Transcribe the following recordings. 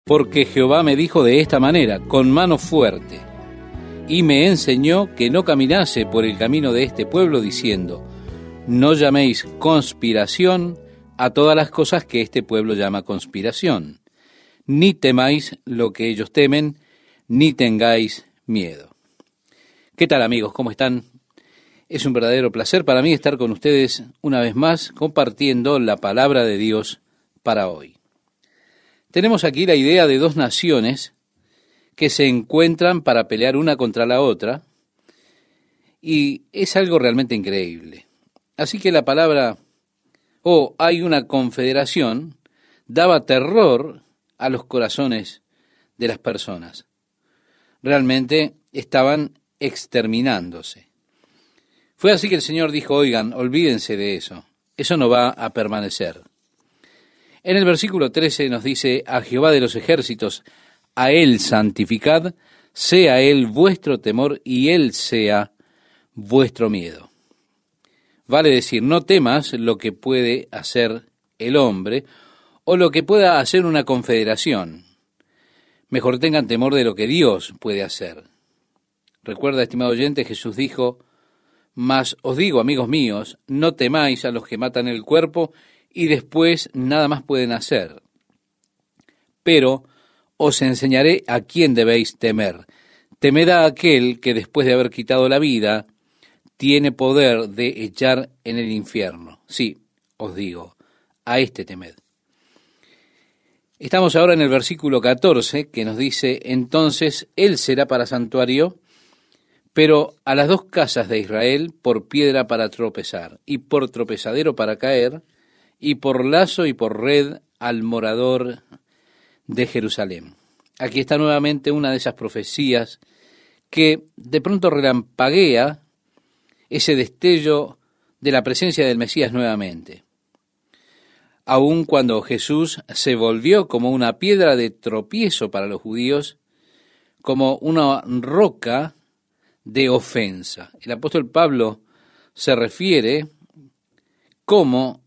Porque Jehová me dijo de esta manera, con mano fuerte, y me enseñó que no caminase por el camino de este pueblo, diciendo, no llaméis conspiración a todas las cosas que este pueblo llama conspiración, ni temáis lo que ellos temen, ni tengáis miedo. ¿Qué tal, amigos? ¿Cómo están? Es un verdadero placer para mí estar con ustedes una vez más compartiendo la palabra de Dios para hoy. Tenemos aquí la idea de dos naciones que se encuentran para pelear una contra la otra, y es algo realmente increíble. Así que la palabra, hay una confederación, daba terror a los corazones de las personas. Realmente estaban exterminándose. Fue así que el Señor dijo, oigan, olvídense de eso no va a permanecer. En el versículo 13 nos dice, a Jehová de los ejércitos, a Él santificad, sea Él vuestro temor y Él sea vuestro miedo. Vale decir, no temas lo que puede hacer el hombre o lo que pueda hacer una confederación. Mejor tengan temor de lo que Dios puede hacer. Recuerda, estimado oyente, Jesús dijo, mas os digo, amigos míos, no temáis a los que matan el cuerpo y después nada más pueden hacer. Pero os enseñaré a quién debéis temer. Temed a aquel que después de haber quitado la vida, tiene poder de echar en el infierno. Sí, os digo, a este temed. Estamos ahora en el versículo 14, que nos dice, entonces él será para santuario, pero a las dos casas de Israel por piedra para tropezar, y por tropezadero para caer, y por lazo y por red al morador de Jerusalén. Aquí está nuevamente una de esas profecías que de pronto relampaguea ese destello de la presencia del Mesías nuevamente. Aun cuando Jesús se volvió como una piedra de tropiezo para los judíos, como una roca de ofensa. El apóstol Pablo se refiere cómo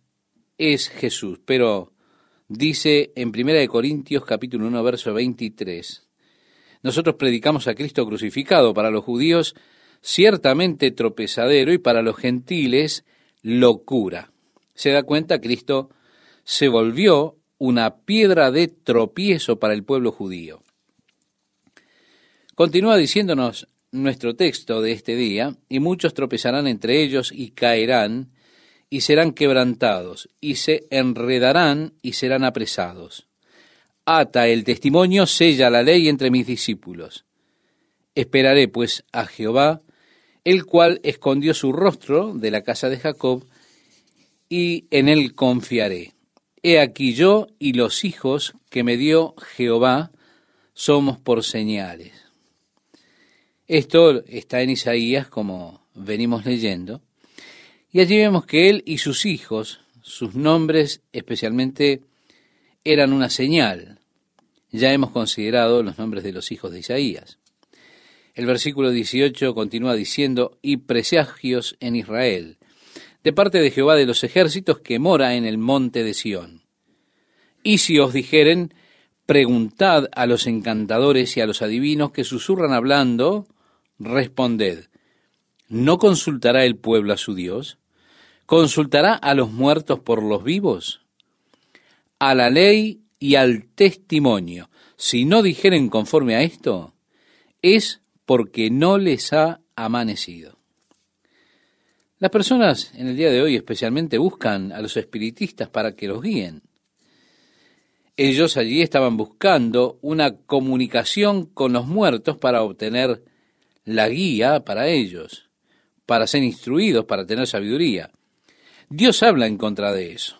es Jesús, pero dice en 1 Corintios capítulo 1, verso 23, nosotros predicamos a Cristo crucificado, para los judíos ciertamente tropezadero y para los gentiles locura. ¿Se da cuenta? Cristo se volvió una piedra de tropiezo para el pueblo judío. Continúa diciéndonos nuestro texto de este día, y muchos tropezarán entre ellos y caerán, y serán quebrantados, y se enredarán y serán apresados. Ata el testimonio, sella la ley entre mis discípulos. Esperaré pues a Jehová, el cual escondió su rostro de la casa de Jacob, y en él confiaré. He aquí yo y los hijos que me dio Jehová somos por señales. Esto está en Isaías, como venimos leyendo, y allí vemos que él y sus hijos, sus nombres especialmente, eran una señal. Ya hemos considerado los nombres de los hijos de Isaías. El versículo 18 continúa diciendo, y presagios en Israel, de parte de Jehová de los ejércitos que mora en el monte de Sión. Y si os dijeren, preguntad a los encantadores y a los adivinos que susurran hablando, responded, ¿no consultará el pueblo a su Dios? ¿Consultará a los muertos por los vivos? A la ley y al testimonio, si no dijeren conforme a esto, es porque no les ha amanecido. Las personas en el día de hoy especialmente buscan a los espiritistas para que los guíen. Ellos allí estaban buscando una comunicación con los muertos para obtener la guía para ellos, para ser instruidos, para tener sabiduría. Dios habla en contra de eso.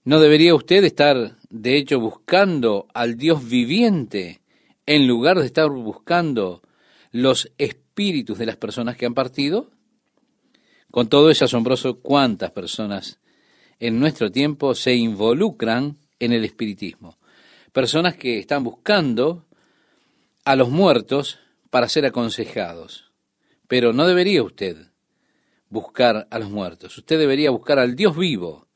¿No debería usted estar, de hecho, buscando al Dios viviente en lugar de estar buscando los espíritus de las personas que han partido? Con todo es asombroso cuántas personas en nuestro tiempo se involucran en el espiritismo. Personas que están buscando a los muertos para ser aconsejados. Pero no debería usted buscar a los muertos. Usted debería buscar al Dios vivo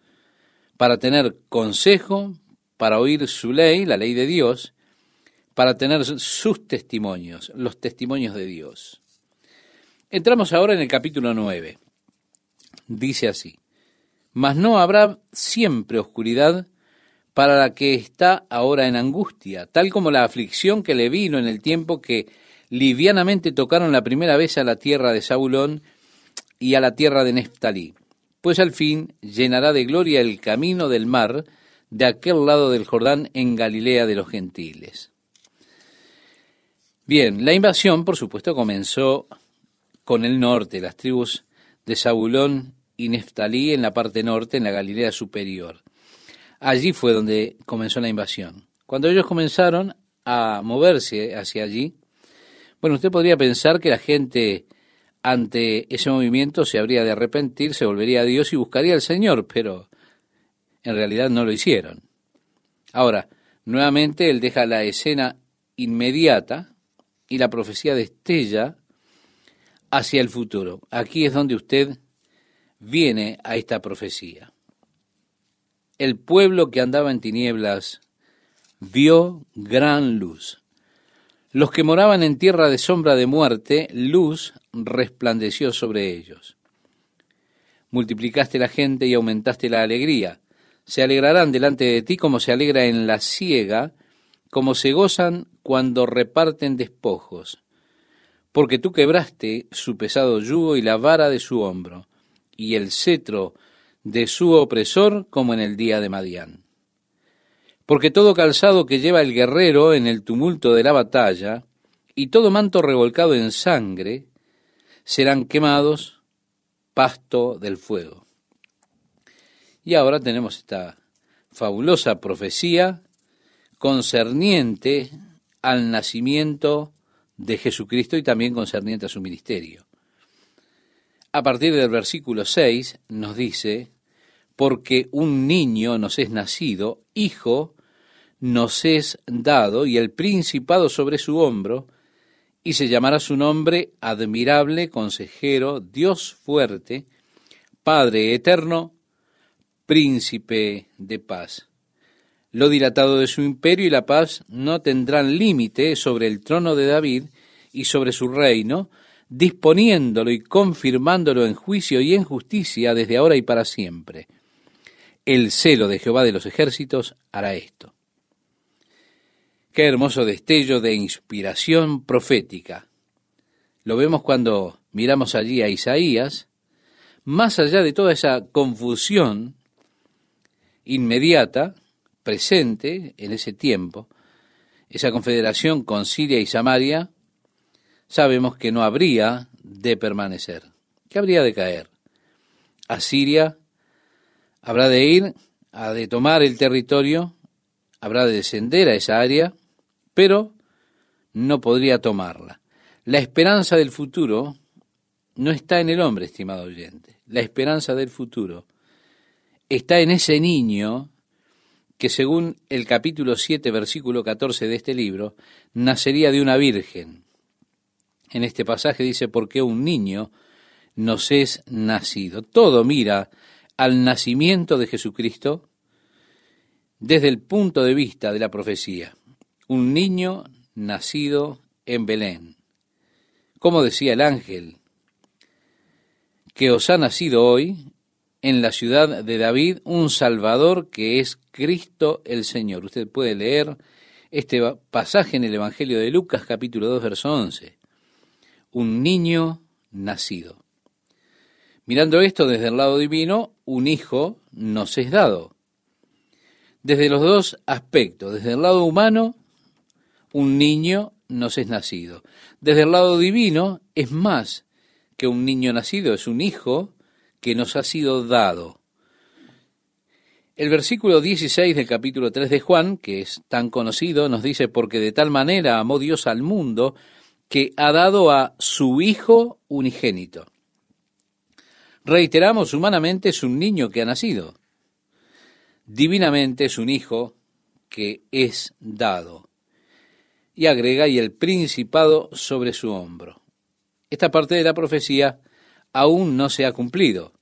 para tener consejo, para oír su ley, la ley de Dios, para tener sus testimonios, los testimonios de Dios. Entramos ahora en el capítulo 9. Dice así: mas no habrá siempre oscuridad para la que está ahora en angustia, tal como la aflicción que le vino en el tiempo que livianamente tocaron la primera vez a la tierra de Zabulón y a la tierra de Neftalí, pues al fin llenará de gloria el camino del mar de aquel lado del Jordán en Galilea de los gentiles. Bien, la invasión, por supuesto, comenzó con el norte, las tribus de Zabulón y Neftalí en la parte norte, en la Galilea superior. Allí fue donde comenzó la invasión. Cuando ellos comenzaron a moverse hacia allí, bueno, usted podría pensar que la gente ante ese movimiento se habría de arrepentir, se volvería a Dios y buscaría al Señor, pero en realidad no lo hicieron. Ahora, nuevamente él deja la escena inmediata y la profecía destella hacia el futuro. Aquí es donde usted viene a esta profecía. El pueblo que andaba en tinieblas vio gran luz. Los que moraban en tierra de sombra de muerte, luz resplandeció sobre ellos. Multiplicaste la gente y aumentaste la alegría. Se alegrarán delante de ti como se alegra en la siega, como se gozan cuando reparten despojos. Porque tú quebraste su pesado yugo y la vara de su hombro, y el cetro de su opresor como en el día de Madián. Porque todo calzado que lleva el guerrero en el tumulto de la batalla, y todo manto revolcado en sangre, serán quemados, pasto del fuego. Y ahora tenemos esta fabulosa profecía concerniente al nacimiento de Jesucristo y también concerniente a su ministerio. A partir del versículo 6 nos dice: porque un niño nos es nacido, hijo nos es dado, y el principado sobre su hombro, y se llamará su nombre Admirable, Consejero, Dios fuerte, Padre eterno, Príncipe de paz. Lo dilatado de su imperio y la paz no tendrán límite sobre el trono de David y sobre su reino, disponiéndolo y confirmándolo en juicio y en justicia desde ahora y para siempre. El celo de Jehová de los ejércitos hará esto. Qué hermoso destello de inspiración profética. Lo vemos cuando miramos allí a Isaías, más allá de toda esa confusión inmediata, presente en ese tiempo, esa confederación con Siria y Samaria, sabemos que no habría de permanecer, que habría de caer. Asiria habrá de ir, ha de tomar el territorio, habrá de descender a esa área, pero no podría tomarla. La esperanza del futuro no está en el hombre, estimado oyente. La esperanza del futuro está en ese niño que, según el capítulo 7, versículo 14 de este libro, nacería de una virgen. En este pasaje dice: porque un niño nos es nacido. Todo mira al nacimiento de Jesucristo desde el punto de vista de la profecía. Un niño nacido en Belén. Como decía el ángel, que os ha nacido hoy en la ciudad de David un Salvador, que es Cristo el Señor. Usted puede leer este pasaje en el Evangelio de Lucas, capítulo 2, verso 11. Un niño nacido. Mirando esto desde el lado divino, un hijo nos es dado. Desde los dos aspectos, desde el lado humano, un niño nos es nacido. Desde el lado divino, es más que un niño nacido, es un hijo que nos ha sido dado. El versículo 16 del capítulo 3 de Juan, que es tan conocido, nos dice: porque de tal manera amó Dios al mundo, que ha dado a su Hijo unigénito. Reiteramos, humanamente es un niño que ha nacido. Divinamente es un hijo que es dado. Y agrega: y el principado sobre su hombro. Esta parte de la profecía aún no se ha cumplido.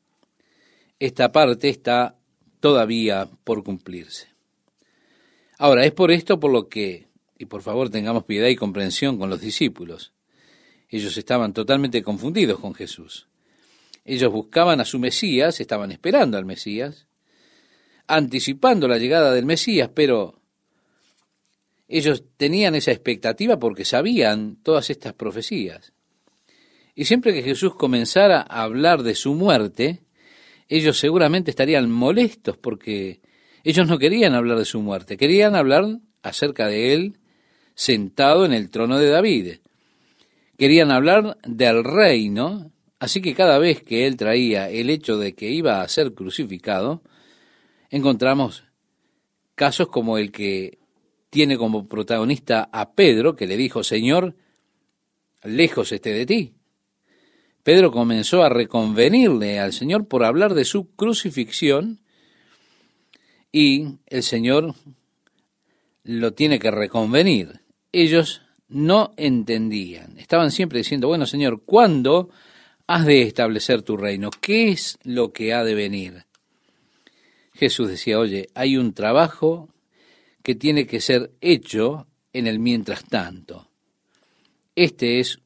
Esta parte está todavía por cumplirse. Ahora, es por esto por lo que, y por favor tengamos piedad y comprensión con los discípulos, ellos estaban totalmente confundidos con Jesús. Ellos buscaban a su Mesías, estaban esperando al Mesías, anticipando la llegada del Mesías, pero ellos tenían esa expectativa porque sabían todas estas profecías. Y siempre que Jesús comenzara a hablar de su muerte, ellos seguramente estarían molestos porque ellos no querían hablar de su muerte, querían hablar acerca de él sentado en el trono de David. Querían hablar del reino, así que cada vez que él traía el hecho de que iba a ser crucificado, encontramos casos como el que tiene como protagonista a Pedro, que le dijo: Señor, lejos esté de ti. Pedro comenzó a reconvenirle al Señor por hablar de su crucifixión, y el Señor lo tiene que reconvenir. Ellos no entendían, estaban siempre diciendo: bueno, Señor, ¿cuándo has de establecer tu reino? ¿Qué es lo que ha de venir? Jesús decía: oye, hay un trabajo que tiene que ser hecho en el mientras tanto. Este es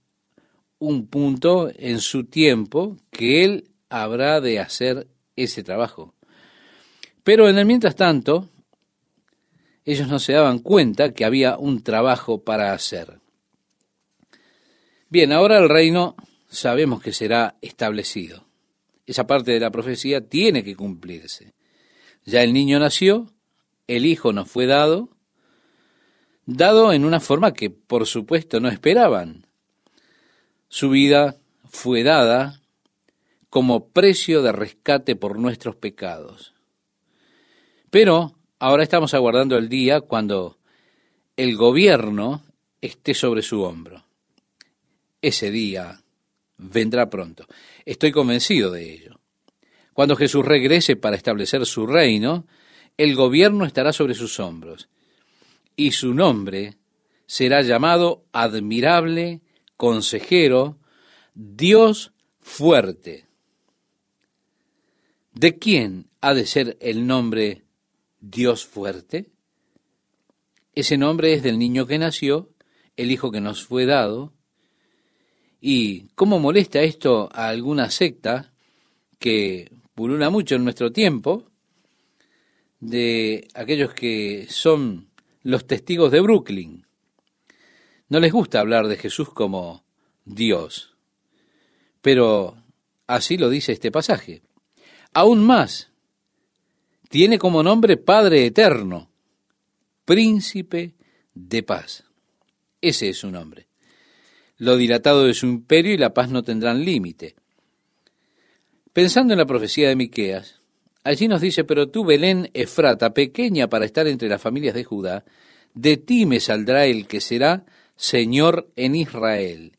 un punto en su tiempo que Él habrá de hacer ese trabajo. Pero en el mientras tanto, ellos no se daban cuenta que había un trabajo para hacer. Bien, ahora el reino sabemos que será establecido. Esa parte de la profecía tiene que cumplirse. Ya el niño nació, el hijo nos fue dado en una forma que por supuesto no esperaban. Su vida fue dada como precio de rescate por nuestros pecados. Pero ahora estamos aguardando el día cuando el gobierno esté sobre su hombro. Ese día vendrá pronto. Estoy convencido de ello. Cuando Jesús regrese para establecer su reino, el gobierno estará sobre sus hombros, y su nombre será llamado Admirable, Consejero, Dios Fuerte. ¿De quién ha de ser el nombre Dios Fuerte? Ese nombre es del niño que nació, el hijo que nos fue dado. ¿Y cómo molesta esto a alguna secta que pulula mucho en nuestro tiempo, de aquellos que son los testigos de Brooklyn? No les gusta hablar de Jesús como Dios, pero así lo dice este pasaje. Aún más, tiene como nombre Padre Eterno, Príncipe de Paz. Ese es su nombre. Lo dilatado de su imperio y la paz no tendrán límite. Pensando en la profecía de Miqueas, allí nos dice: pero tú, Belén Efrata, pequeña para estar entre las familias de Judá, de ti me saldrá el que será Señor en Israel.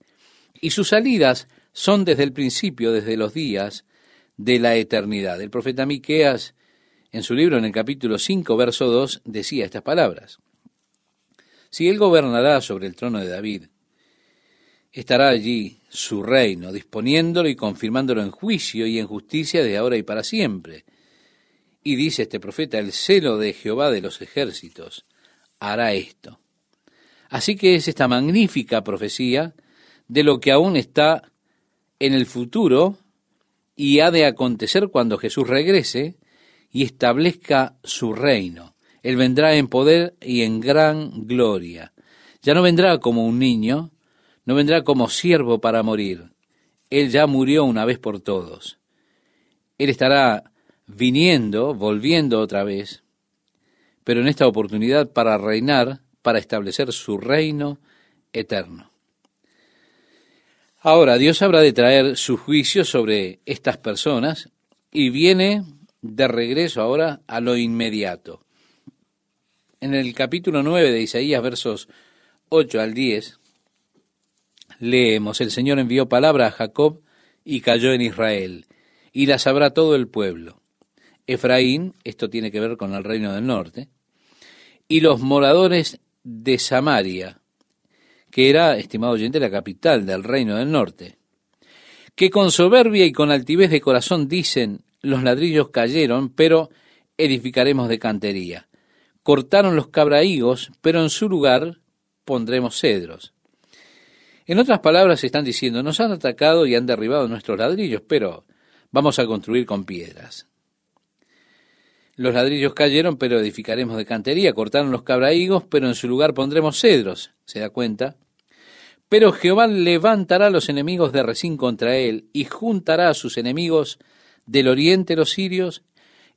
Y sus salidas son desde el principio, desde los días de la eternidad. El profeta Miqueas, en su libro, en el capítulo 5, verso 2, decía estas palabras: si él gobernará sobre el trono de David, estará allí su reino, disponiéndolo y confirmándolo en juicio y en justicia de ahora y para siempre. Y dice este profeta: el celo de Jehová de los ejércitos hará esto. Así que es esta magnífica profecía de lo que aún está en el futuro y ha de acontecer cuando Jesús regrese y establezca su reino. Él vendrá en poder y en gran gloria. Ya no vendrá como un niño, no vendrá como siervo para morir. Él ya murió una vez por todos. Él estará viniendo, volviendo otra vez, pero en esta oportunidad para reinar, para establecer su reino eterno. Ahora, Dios habrá de traer su juicio sobre estas personas y viene de regreso ahora a lo inmediato. En el capítulo 9 de Isaías, versos 8 al 10, leemos: el Señor envió palabra a Jacob y cayó en Israel, y la sabrá todo el pueblo. Efraín, esto tiene que ver con el reino del norte, y los moradores de Samaria, que era, estimado oyente, la capital del reino del norte, que con soberbia y con altivez de corazón dicen: los ladrillos cayeron, pero edificaremos de cantería. cortaron los cabrahigos, pero en su lugar pondremos cedros. En otras palabras, están diciendo, nos han atacado y han derribado nuestros ladrillos, pero vamos a construir con piedras. Los ladrillos cayeron, pero edificaremos de cantería. Cortaron los cabrahigos, pero en su lugar pondremos cedros. ¿Se da cuenta? Pero Jehová levantará a los enemigos de Rezín contra él, y juntará a sus enemigos del oriente, los sirios,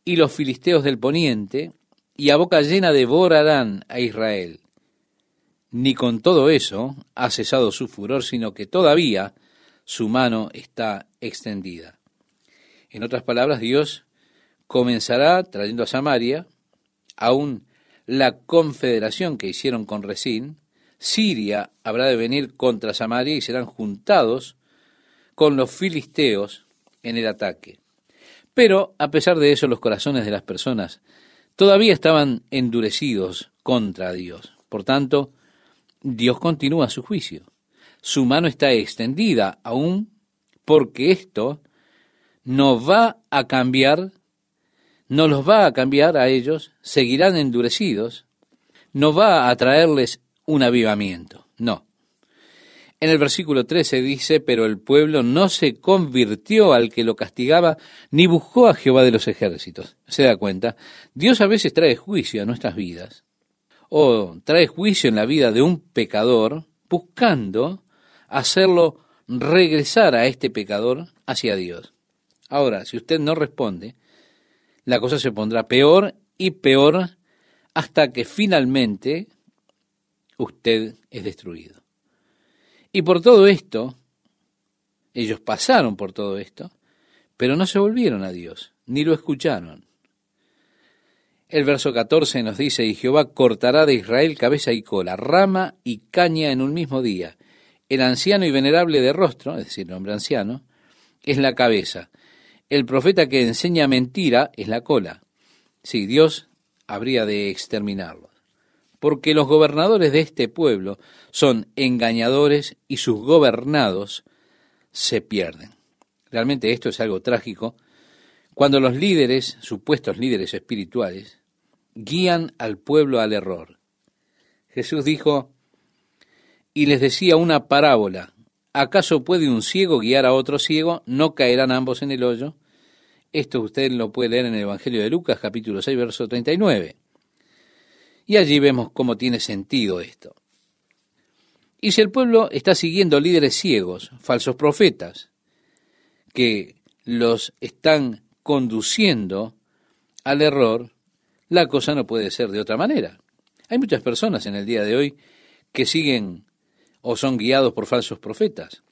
y los filisteos del poniente, y a boca llena devorarán a Israel. Ni con todo eso ha cesado su furor, sino que todavía su mano está extendida. En otras palabras, Dios comenzará trayendo a Samaria, aún la confederación que hicieron con Rezín. Siria habrá de venir contra Samaria y serán juntados con los filisteos en el ataque. Pero, a pesar de eso, los corazones de las personas todavía estaban endurecidos contra Dios. Por tanto, Dios continúa su juicio. Su mano está extendida aún porque esto no va a cambiar, no los va a cambiar a ellos, seguirán endurecidos, no va a traerles un avivamiento, no. En el versículo 13 dice, pero el pueblo no se convirtió al que lo castigaba, ni buscó a Jehová de los ejércitos. ¿Se da cuenta? Dios a veces trae juicio a nuestras vidas, o trae juicio en la vida de un pecador, buscando hacerlo regresar a este pecador hacia Dios. Ahora, si usted no responde, la cosa se pondrá peor y peor hasta que finalmente usted es destruido. Y por todo esto, ellos pasaron por todo esto, pero no se volvieron a Dios, ni lo escucharon. El verso 14 nos dice, y Jehová cortará de Israel cabeza y cola, rama y caña en un mismo día. El anciano y venerable de rostro, es decir, el hombre anciano, es la cabeza. El profeta que enseña mentira es la cola. Sí, Dios habría de exterminarlo. Porque los gobernadores de este pueblo son engañadores y sus gobernados se pierden. Realmente esto es algo trágico, cuando los líderes, supuestos líderes espirituales, guían al pueblo al error. Jesús dijo, y les decía una parábola, ¿acaso puede un ciego guiar a otro ciego? ¿No caerán ambos en el hoyo? Esto usted lo puede leer en el Evangelio de Lucas, capítulo 6, verso 39. Y allí vemos cómo tiene sentido esto. Y si el pueblo está siguiendo líderes ciegos, falsos profetas, que los están conduciendo al error, la cosa no puede ser de otra manera. Hay muchas personas en el día de hoy que siguen o son guiados por falsos profetas.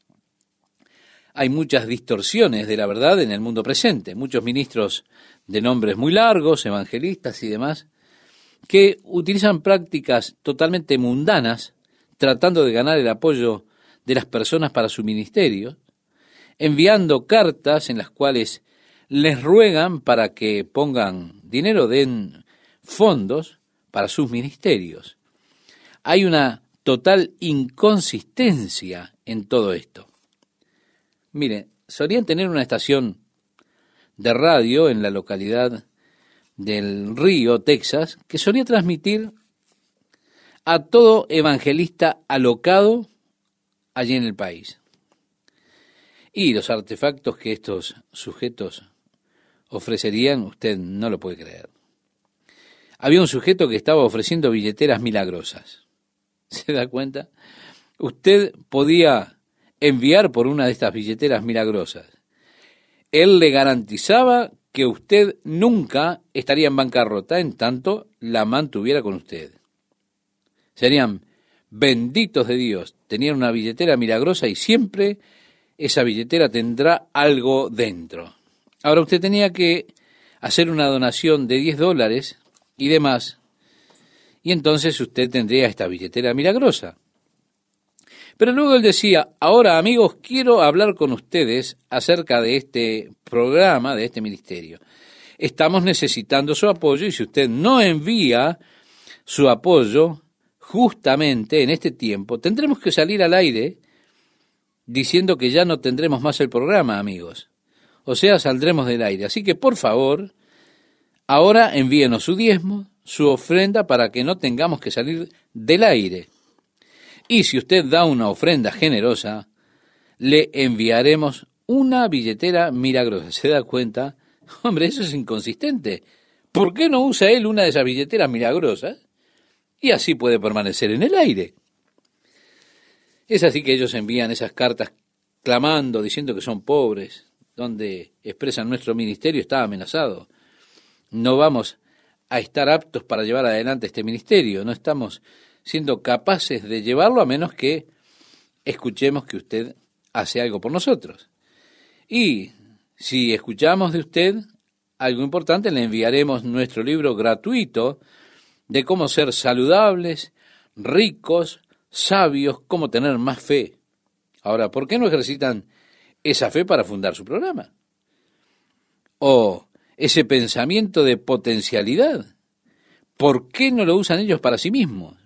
Hay muchas distorsiones de la verdad en el mundo presente, muchos ministros de nombres muy largos, evangelistas y demás, que utilizan prácticas totalmente mundanas, tratando de ganar el apoyo de las personas para su ministerio, enviando cartas en las cuales les ruegan para que pongan dinero, den fondos para sus ministerios. Hay una total inconsistencia en todo esto. Mire, solían tener una estación de radio en la localidad del Río, Texas, que solía transmitir a todo evangelista alocado allí en el país. Y los artefactos que estos sujetos ofrecerían, usted no lo puede creer. Había un sujeto que estaba ofreciendo billeteras milagrosas. ¿Se da cuenta? Usted podía enviar por una de estas billeteras milagrosas. Él le garantizaba que usted nunca estaría en bancarrota en tanto la mantuviera con usted. Serían benditos de Dios. Tenían una billetera milagrosa y siempre esa billetera tendrá algo dentro. Ahora usted tenía que hacer una donación de $10 y demás, y entonces usted tendría esta billetera milagrosa. Pero luego él decía, ahora amigos, quiero hablar con ustedes acerca de este programa, de este ministerio. Estamos necesitando su apoyo y si usted no envía su apoyo justamente en este tiempo, tendremos que salir al aire diciendo que ya no tendremos más el programa, amigos. O sea, saldremos del aire. Así que, por favor, ahora envíenos su diezmo, su ofrenda para que no tengamos que salir del aire. Y si usted da una ofrenda generosa, le enviaremos una billetera milagrosa. ¿Se da cuenta? Hombre, eso es inconsistente. ¿Por qué no usa él una de esas billeteras milagrosas? Y así puede permanecer en el aire. Es así que ellos envían esas cartas clamando, diciendo que son pobres, donde expresan nuestro ministerio está amenazado. No vamos a estar aptos para llevar adelante este ministerio, no estamos siendo capaces de llevarlo a menos que escuchemos que usted hace algo por nosotros. Y si escuchamos de usted algo importante, le enviaremos nuestro libro gratuito de cómo ser saludables, ricos, sabios, cómo tener más fe. Ahora, ¿por qué no ejercitan esa fe para fundar su programa? O ese pensamiento de potencialidad, ¿por qué no lo usan ellos para sí mismos?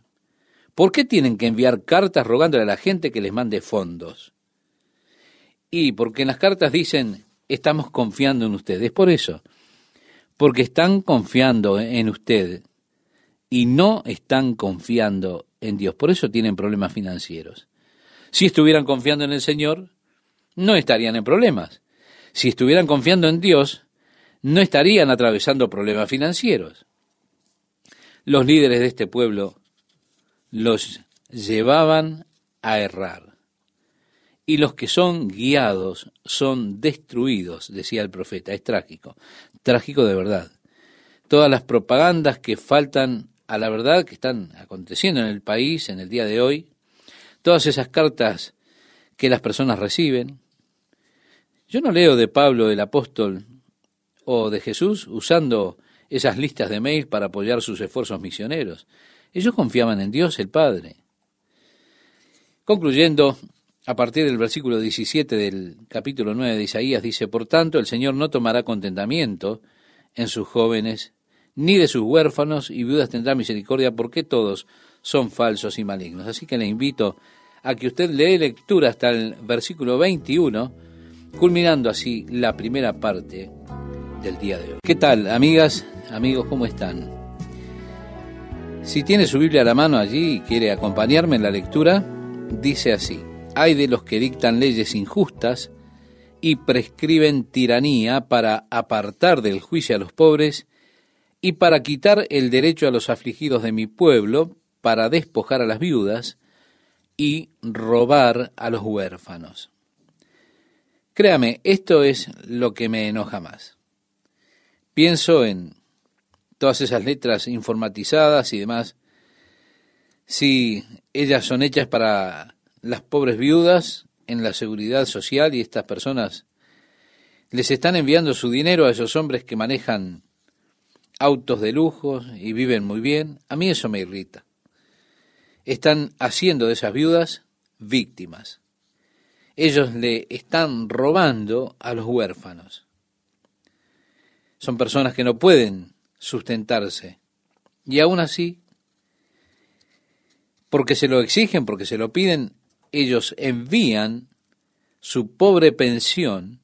¿Por qué tienen que enviar cartas rogándole a la gente que les mande fondos? Y porque en las cartas dicen, estamos confiando en usted. Es por eso, porque están confiando en usted y no están confiando en Dios. Por eso tienen problemas financieros. Si estuvieran confiando en el Señor, no estarían en problemas. Si estuvieran confiando en Dios, no estarían atravesando problemas financieros. Los líderes de este pueblo los llevaban a errar. Y los que son guiados son destruidos, decía el profeta. Es trágico de verdad. Todas las propagandas que faltan a la verdad que están aconteciendo en el país en el día de hoy, todas esas cartas que las personas reciben. Yo no leo de Pablo el apóstol o de Jesús usando esas listas de mail para apoyar sus esfuerzos misioneros. Ellos confiaban en Dios el Padre. Concluyendo, a partir del versículo 17 del capítulo 9 de Isaías, dice, por tanto, el Señor no tomará contentamiento en sus jóvenes, ni de sus huérfanos y viudas tendrá misericordia, porque todos son falsos y malignos. Así que le invito a que usted lee lectura hasta el versículo 21, culminando así la primera parte del día de hoy. ¿Qué tal, amigas, amigos, cómo están? Si tiene su Biblia a la mano allí y quiere acompañarme en la lectura, dice así, hay de los que dictan leyes injustas y prescriben tiranía para apartar del juicio a los pobres y para quitar el derecho a los afligidos de mi pueblo, para despojar a las viudas y robar a los huérfanos. Créame, esto es lo que me enoja más. Pienso en todas esas letras informatizadas y demás, si ellas son hechas para las pobres viudas en la seguridad social y estas personas les están enviando su dinero a esos hombres que manejan autos de lujo y viven muy bien, a mí eso me irrita. Están haciendo de esas viudas víctimas. Ellos le están robando a los huérfanos. Son personas que no pueden sustentarse. Y aún así, porque se lo exigen, porque se lo piden, ellos envían su pobre pensión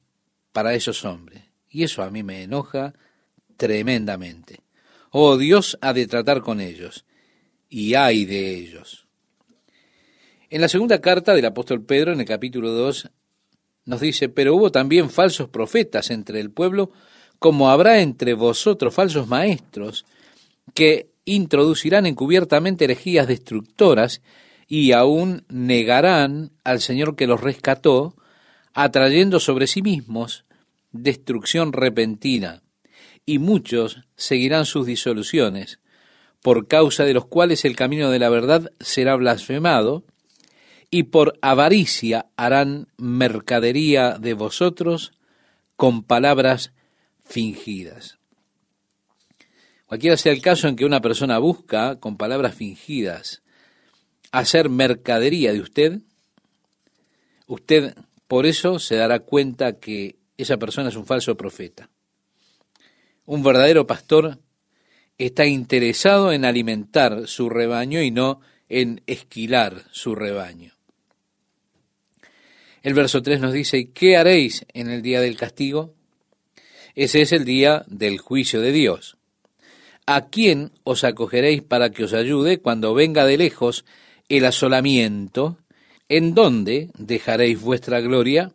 para esos hombres. Y eso a mí me enoja tremendamente. Oh, Dios ha de tratar con ellos, y ay de ellos. En la segunda carta del apóstol Pedro, en el capítulo 2, nos dice, pero hubo también falsos profetas entre el pueblo, como habrá entre vosotros falsos maestros, que introducirán encubiertamente herejías destructoras, y aún negarán al Señor que los rescató, atrayendo sobre sí mismos destrucción repentina. Y muchos seguirán sus disoluciones, por causa de los cuales el camino de la verdad será blasfemado, y por avaricia harán mercadería de vosotros con palabras fingidas. Cualquiera sea el caso en que una persona busca, con palabras fingidas, hacer mercadería de usted, usted por eso se dará cuenta que esa persona es un falso profeta. Un verdadero pastor está interesado en alimentar su rebaño y no en esquilar su rebaño. El verso 3 nos dice, ¿qué haréis en el día del castigo? Ese es el día del juicio de Dios. ¿A quién os acogeréis para que os ayude cuando venga de lejos el asolamiento? ¿En dónde dejaréis vuestra gloria?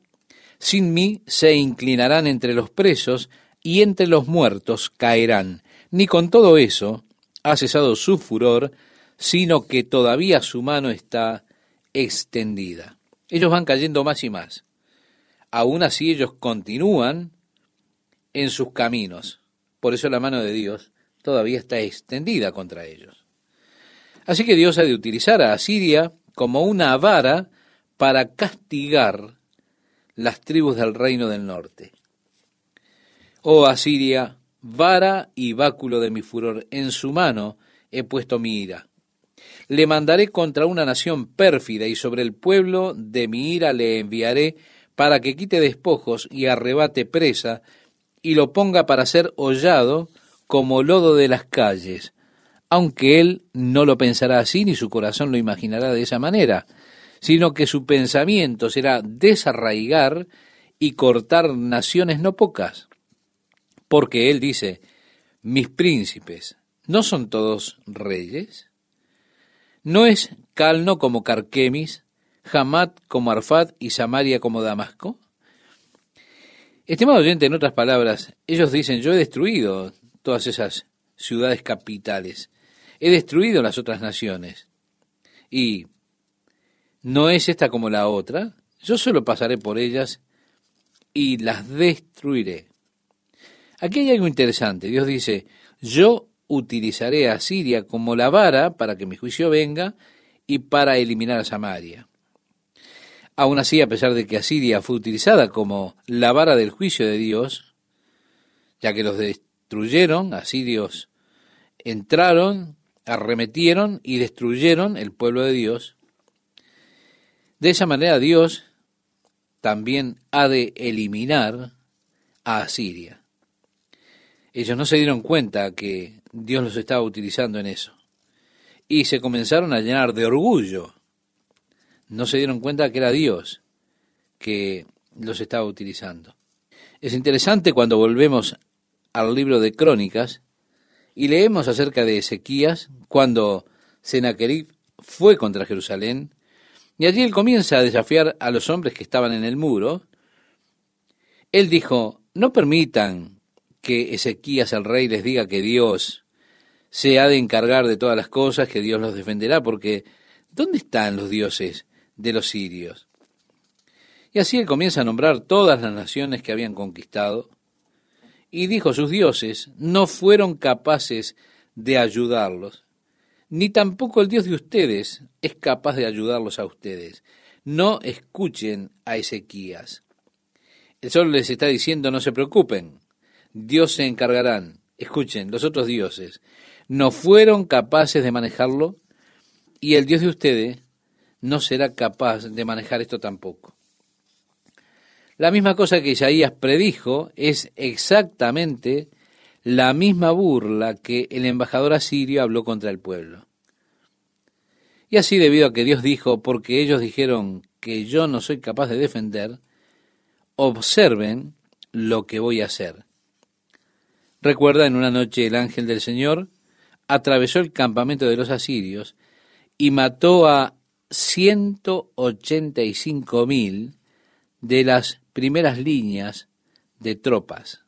Sin mí se inclinarán entre los presos y entre los muertos caerán. Ni con todo eso ha cesado su furor, sino que todavía su mano está extendida. Ellos van cayendo más y más. Aún así ellos continúan en sus caminos. Por eso la mano de Dios todavía está extendida contra ellos. Así que Dios ha de utilizar a Asiria como una vara para castigar las tribus del reino del norte. Oh Asiria, vara y báculo de mi furor, en su mano he puesto mi ira. Le mandaré contra una nación pérfida y sobre el pueblo de mi ira le enviaré para que quite despojos y arrebate presa y lo ponga para ser hollado como lodo de las calles, aunque él no lo pensará así ni su corazón lo imaginará de esa manera, sino que su pensamiento será desarraigar y cortar naciones no pocas. Porque él dice, mis príncipes, ¿no son todos reyes? ¿No es Calno como Carquemis, Hamat como Arfad y Samaria como Damasco? Estimado oyente, en otras palabras, ellos dicen, yo he destruido todas esas ciudades capitales, he destruido las otras naciones, y ¿no es esta como la otra? Yo solo pasaré por ellas y las destruiré. Aquí hay algo interesante. Dios dice, yo utilizaré a Siria como la vara para que mi juicio venga y para eliminar a Samaria. Aún así, a pesar de que Asiria fue utilizada como la vara del juicio de Dios, ya que los destruyeron, asirios entraron, arremetieron y destruyeron el pueblo de Dios, de esa manera Dios también ha de eliminar a Asiria. Ellos no se dieron cuenta que Dios los estaba utilizando en eso. Y se comenzaron a llenar de orgullo. No se dieron cuenta que era Dios que los estaba utilizando. Es interesante cuando volvemos al libro de Crónicas y leemos acerca de Ezequías, cuando Sennacherib fue contra Jerusalén, y allí él comienza a desafiar a los hombres que estaban en el muro. Él dijo, no permitan que Ezequías el rey les diga que Dios se ha de encargar de todas las cosas, que Dios los defenderá, porque ¿dónde están los dioses de los sirios? Y así él comienza a nombrar todas las naciones que habían conquistado, y dijo, sus dioses no fueron capaces de ayudarlos, ni tampoco el Dios de ustedes es capaz de ayudarlos a ustedes. No escuchen a Ezequías. Él solo les está diciendo, no se preocupen, Dios se encargarán. Escuchen, los otros dioses no fueron capaces de manejarlo, y el Dios de ustedes no será capaz de manejar esto tampoco. La misma cosa que Isaías predijo es exactamente la misma burla que el embajador asirio habló contra el pueblo. Y así, debido a que Dios dijo, porque ellos dijeron que yo no soy capaz de defender, observen lo que voy a hacer. Recuerda, en una noche el ángel del Señor atravesó el campamento de los asirios y mató a 185,000 de las primeras líneas de tropas.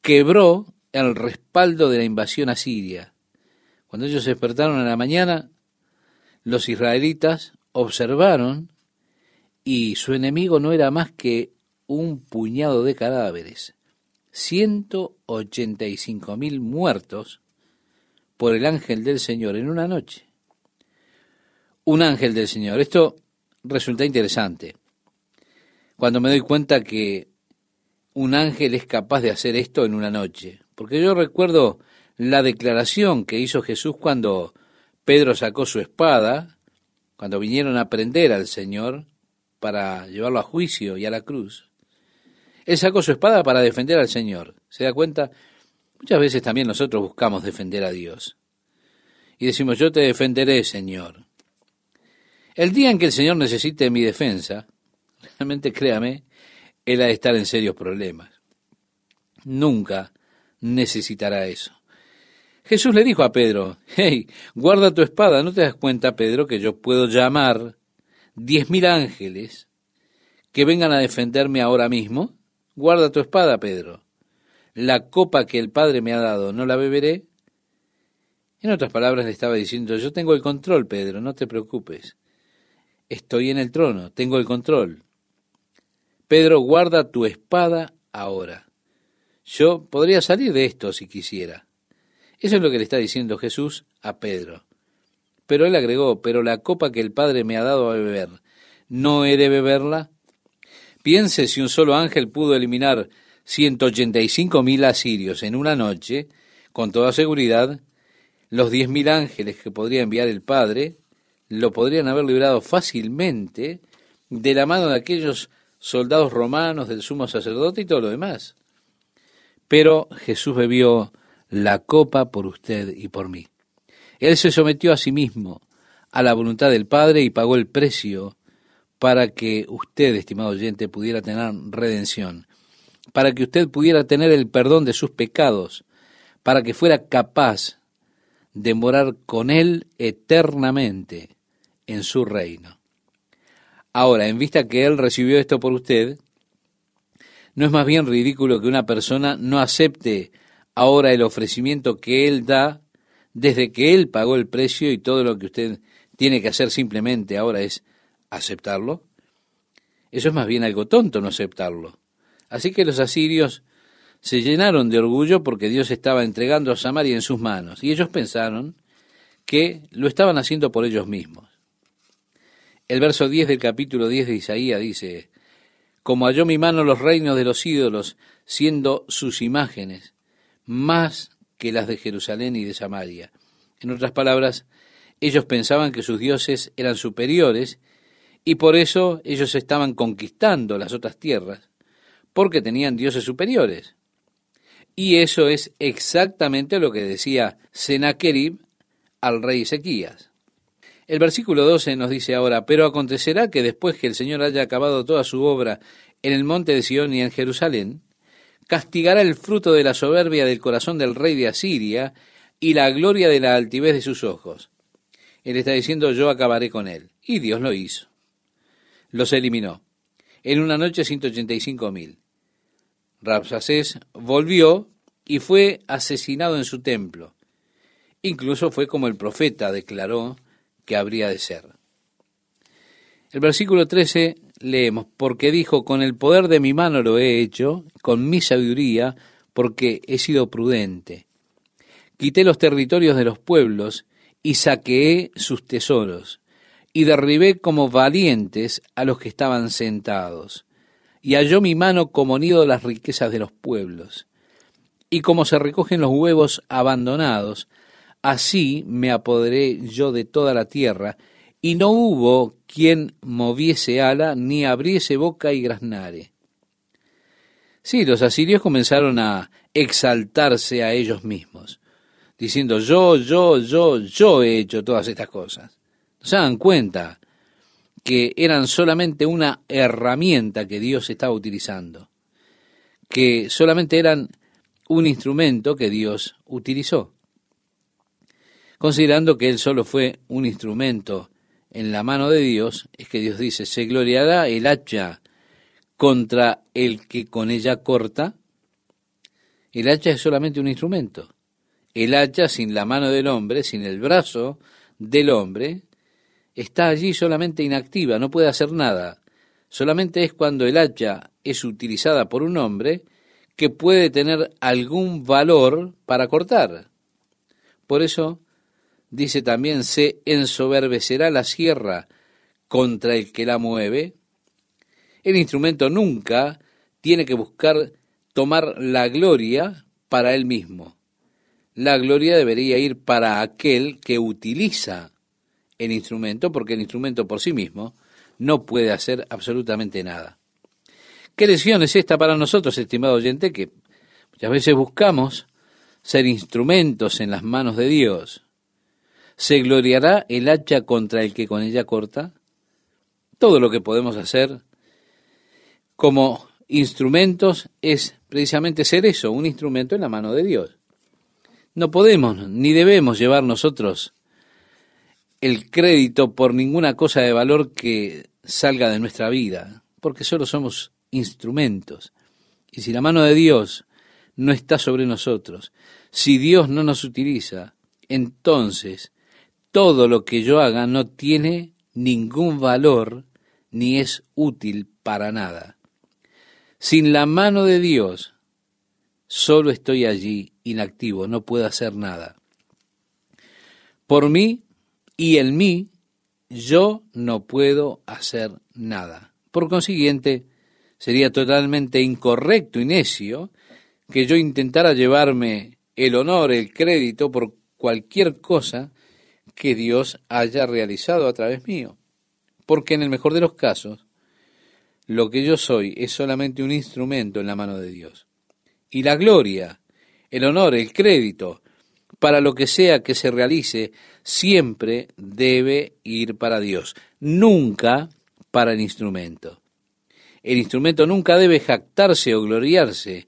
Quebró el respaldo de la invasión asiria. Cuando ellos se despertaron en la mañana, los israelitas observaron y su enemigo no era más que un puñado de cadáveres. 185,000 muertos por el ángel del Señor en una noche. Un ángel del Señor. Esto resulta interesante. Cuando me doy cuenta que un ángel es capaz de hacer esto en una noche. Porque yo recuerdo la declaración que hizo Jesús cuando Pedro sacó su espada, cuando vinieron a prender al Señor para llevarlo a juicio y a la cruz. Él sacó su espada para defender al Señor. ¿Se da cuenta? Muchas veces también nosotros buscamos defender a Dios. Y decimos, yo te defenderé, Señor. El día en que el Señor necesite mi defensa, realmente créame, Él ha de estar en serios problemas. Nunca necesitará eso. Jesús le dijo a Pedro, hey, guarda tu espada, ¿no te das cuenta, Pedro, que yo puedo llamar 10.000 ángeles que vengan a defenderme ahora mismo? Guarda tu espada, Pedro. La copa que el Padre me ha dado, ¿no la beberé? En otras palabras le estaba diciendo, yo tengo el control, Pedro, no te preocupes. Estoy en el trono, tengo el control. Pedro, guarda tu espada ahora. Yo podría salir de esto si quisiera. Eso es lo que le está diciendo Jesús a Pedro. Pero él agregó, pero la copa que el Padre me ha dado a beber, ¿no he de beberla? Piense si un solo ángel pudo eliminar 185.000 asirios en una noche, con toda seguridad, los 10.000 ángeles que podría enviar el Padre lo podrían haber librado fácilmente de la mano de aquellos soldados romanos, del sumo sacerdote y todo lo demás. Pero Jesús bebió la copa por usted y por mí. Él se sometió a sí mismo, a la voluntad del Padre, y pagó el precio para que usted, estimado oyente, pudiera tener redención, para que usted pudiera tener el perdón de sus pecados, para que fuera capaz de morar con Él eternamente en su reino. Ahora, en vista que Él recibió esto por usted, ¿no es más bien ridículo que una persona no acepte ahora el ofrecimiento que Él da desde que Él pagó el precio y todo lo que usted tiene que hacer simplemente ahora es aceptarlo? Eso es más bien algo tonto no aceptarlo. Así que los asirios se llenaron de orgullo porque Dios estaba entregando a Samaria en sus manos, y ellos pensaron que lo estaban haciendo por ellos mismos. El verso 10 del capítulo 10 de Isaías dice, como halló mi mano los reinos de los ídolos, siendo sus imágenes más que las de Jerusalén y de Samaria. En otras palabras, ellos pensaban que sus dioses eran superiores, y por eso ellos estaban conquistando las otras tierras, porque tenían dioses superiores. Y eso es exactamente lo que decía Sennacherib al rey Ezequías. El versículo 12 nos dice ahora, pero acontecerá que después que el Señor haya acabado toda su obra en el monte de Sión y en Jerusalén, castigará el fruto de la soberbia del corazón del rey de Asiria y la gloria de la altivez de sus ojos. Él está diciendo, yo acabaré con él. Y Dios lo hizo. Los eliminó. En una noche 185.000. Rabsacés volvió y fue asesinado en su templo. Incluso fue como el profeta declaró que habría de ser. El versículo 13 leemos, porque dijo, con el poder de mi mano lo he hecho, con mi sabiduría, porque he sido prudente. Quité los territorios de los pueblos y saqueé sus tesoros, y derribé como valientes a los que estaban sentados. Y halló mi mano como nido las riquezas de los pueblos. Y como se recogen los huevos abandonados, así me apoderé yo de toda la tierra, y no hubo quien moviese ala, ni abriese boca y graznare. Sí, los asirios comenzaron a exaltarse a ellos mismos, diciendo, yo he hecho todas estas cosas. ¿No se dan cuenta que eran solamente una herramienta que Dios estaba utilizando? Que solamente eran un instrumento que Dios utilizó. Considerando que Él solo fue un instrumento en la mano de Dios, es que Dios dice, ¿se gloriará el hacha contra el que con ella corta? El hacha es solamente un instrumento. El hacha sin la mano del hombre, sin el brazo del hombre, está allí solamente inactiva, no puede hacer nada. Solamente es cuando el hacha es utilizada por un hombre que puede tener algún valor para cortar. Por eso dice también, se ensoberbecerá la sierra contra el que la mueve. El instrumento nunca tiene que buscar tomar la gloria para él mismo. La gloria debería ir para aquel que utiliza el instrumento, porque el instrumento por sí mismo no puede hacer absolutamente nada. ¿Qué lección es esta para nosotros, estimado oyente? Que muchas veces buscamos ser instrumentos en las manos de Dios. ¿Se gloriará el hacha contra el que con ella corta? Todo lo que podemos hacer como instrumentos es precisamente ser eso, un instrumento en la mano de Dios. No podemos ni debemos llevar nosotros el crédito por ninguna cosa de valor que salga de nuestra vida, porque solo somos instrumentos. Y si la mano de Dios no está sobre nosotros, si Dios no nos utiliza, entonces todo lo que yo haga no tiene ningún valor ni es útil para nada. Sin la mano de Dios, solo estoy allí inactivo, no puedo hacer nada. Por mí y en mí, yo no puedo hacer nada. Por consiguiente, sería totalmente incorrecto y necio que yo intentara llevarme el honor, el crédito por cualquier cosa que Dios haya realizado a través mío. Porque en el mejor de los casos, lo que yo soy es solamente un instrumento en la mano de Dios. Y la gloria, el honor, el crédito, para lo que sea que se realice, siempre debe ir para Dios, nunca para el instrumento. El instrumento nunca debe jactarse o gloriarse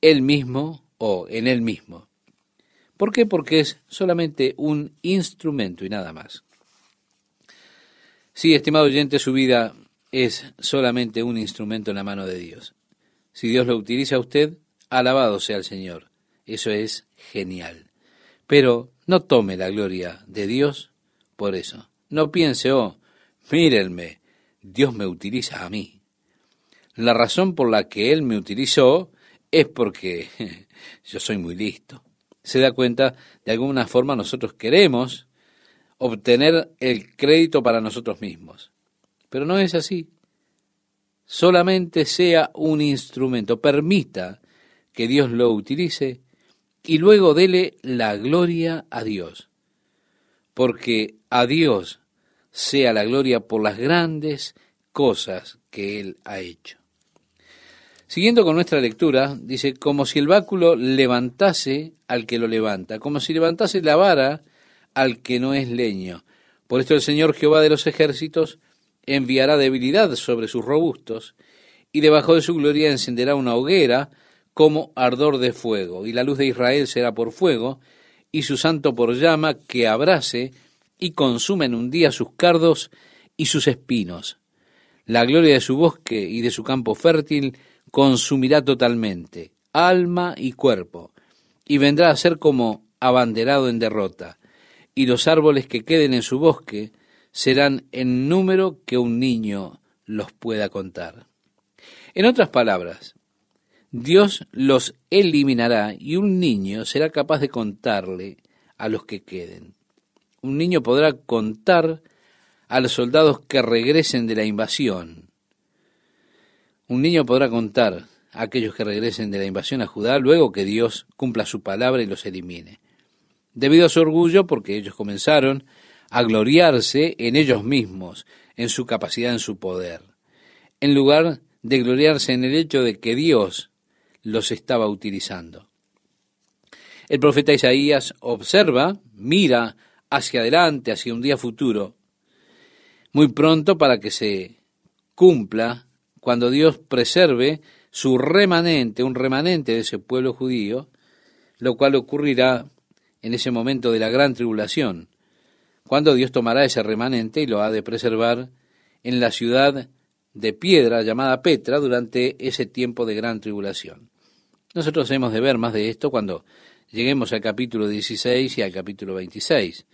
él mismo o en él mismo. ¿Por qué? Porque es solamente un instrumento y nada más. Sí, estimado oyente, su vida es solamente un instrumento en la mano de Dios. Si Dios lo utiliza a usted, alabado sea el Señor. Eso es genial. Pero no tome la gloria de Dios por eso. No piense, mírenme, Dios me utiliza a mí. La razón por la que Él me utilizó es porque yo soy muy listo. Se da cuenta, de alguna forma nosotros queremos obtener el crédito para nosotros mismos. Pero no es así. Solamente sea un instrumento. Permita que Dios lo utilice y luego dele la gloria a Dios. Porque a Dios sea la gloria por las grandes cosas que Él ha hecho. Siguiendo con nuestra lectura, dice, como si el báculo levantase al que lo levanta, como si levantase la vara al que no es leño. Por esto el Señor Jehová de los ejércitos enviará debilidad sobre sus robustos, y debajo de su gloria encenderá una hoguera como ardor de fuego, y la luz de Israel será por fuego, y su santo por llama que abrase y consume en un día sus cardos y sus espinos. La gloria de su bosque y de su campo fértil consumirá totalmente, alma y cuerpo, y vendrá a ser como abanderado en derrota, y los árboles que queden en su bosque serán en número que un niño los pueda contar. En otras palabras, Dios los eliminará y un niño será capaz de contarle a los que queden. Un niño podrá contar a los soldados que regresen de la invasión. Un niño podrá contar a aquellos que regresen de la invasión a Judá luego que Dios cumpla su palabra y los elimine. Debido a su orgullo, porque ellos comenzaron a gloriarse en ellos mismos, en su capacidad, en su poder, en lugar de gloriarse en el hecho de que Dios los estaba utilizando. El profeta Isaías observa, mira hacia adelante, hacia un día futuro, muy pronto para que se cumpla cuando Dios preserve su remanente, un remanente de ese pueblo judío, lo cual ocurrirá en ese momento de la gran tribulación, cuando Dios tomará ese remanente y lo ha de preservar en la ciudad de piedra llamada Petra durante ese tiempo de gran tribulación. Nosotros hemos de ver más de esto cuando lleguemos al capítulo 16 y al capítulo 26.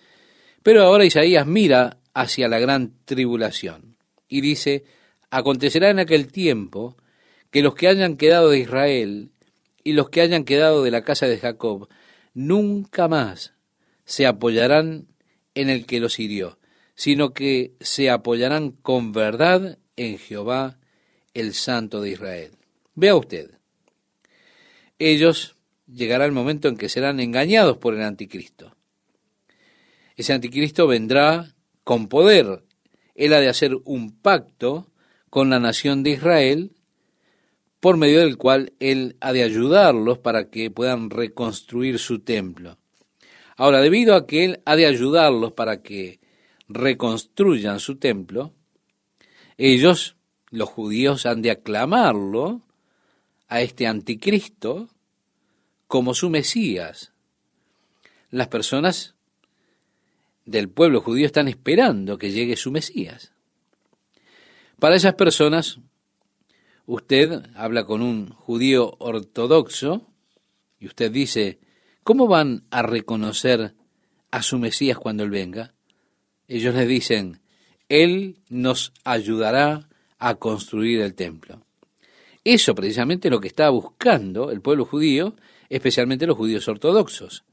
Pero ahora Isaías mira hacia la gran tribulación y dice, acontecerá en aquel tiempo que los que hayan quedado de Israel y los que hayan quedado de la casa de Jacob nunca más se apoyarán en el que los hirió, sino que se apoyarán con verdad en Jehová, el Santo de Israel. Vea usted, ellos llegará el momento en que serán engañados por el anticristo. Ese anticristo vendrá con poder. Él ha de hacer un pacto con la nación de Israel, por medio del cual él ha de ayudarlos para que puedan reconstruir su templo. Ahora, debido a que él ha de ayudarlos para que reconstruyan su templo, ellos, los judíos, han de aclamarlo a este anticristo como su Mesías. las personas del pueblo judío están esperando que llegue su Mesías. Para esas personas, usted habla con un judío ortodoxo y usted dice, ¿cómo van a reconocer a su Mesías cuando Él venga? Ellos les dicen, Él nos ayudará a construir el templo. Eso precisamente es lo que está buscando el pueblo judío, especialmente los judíos ortodoxos.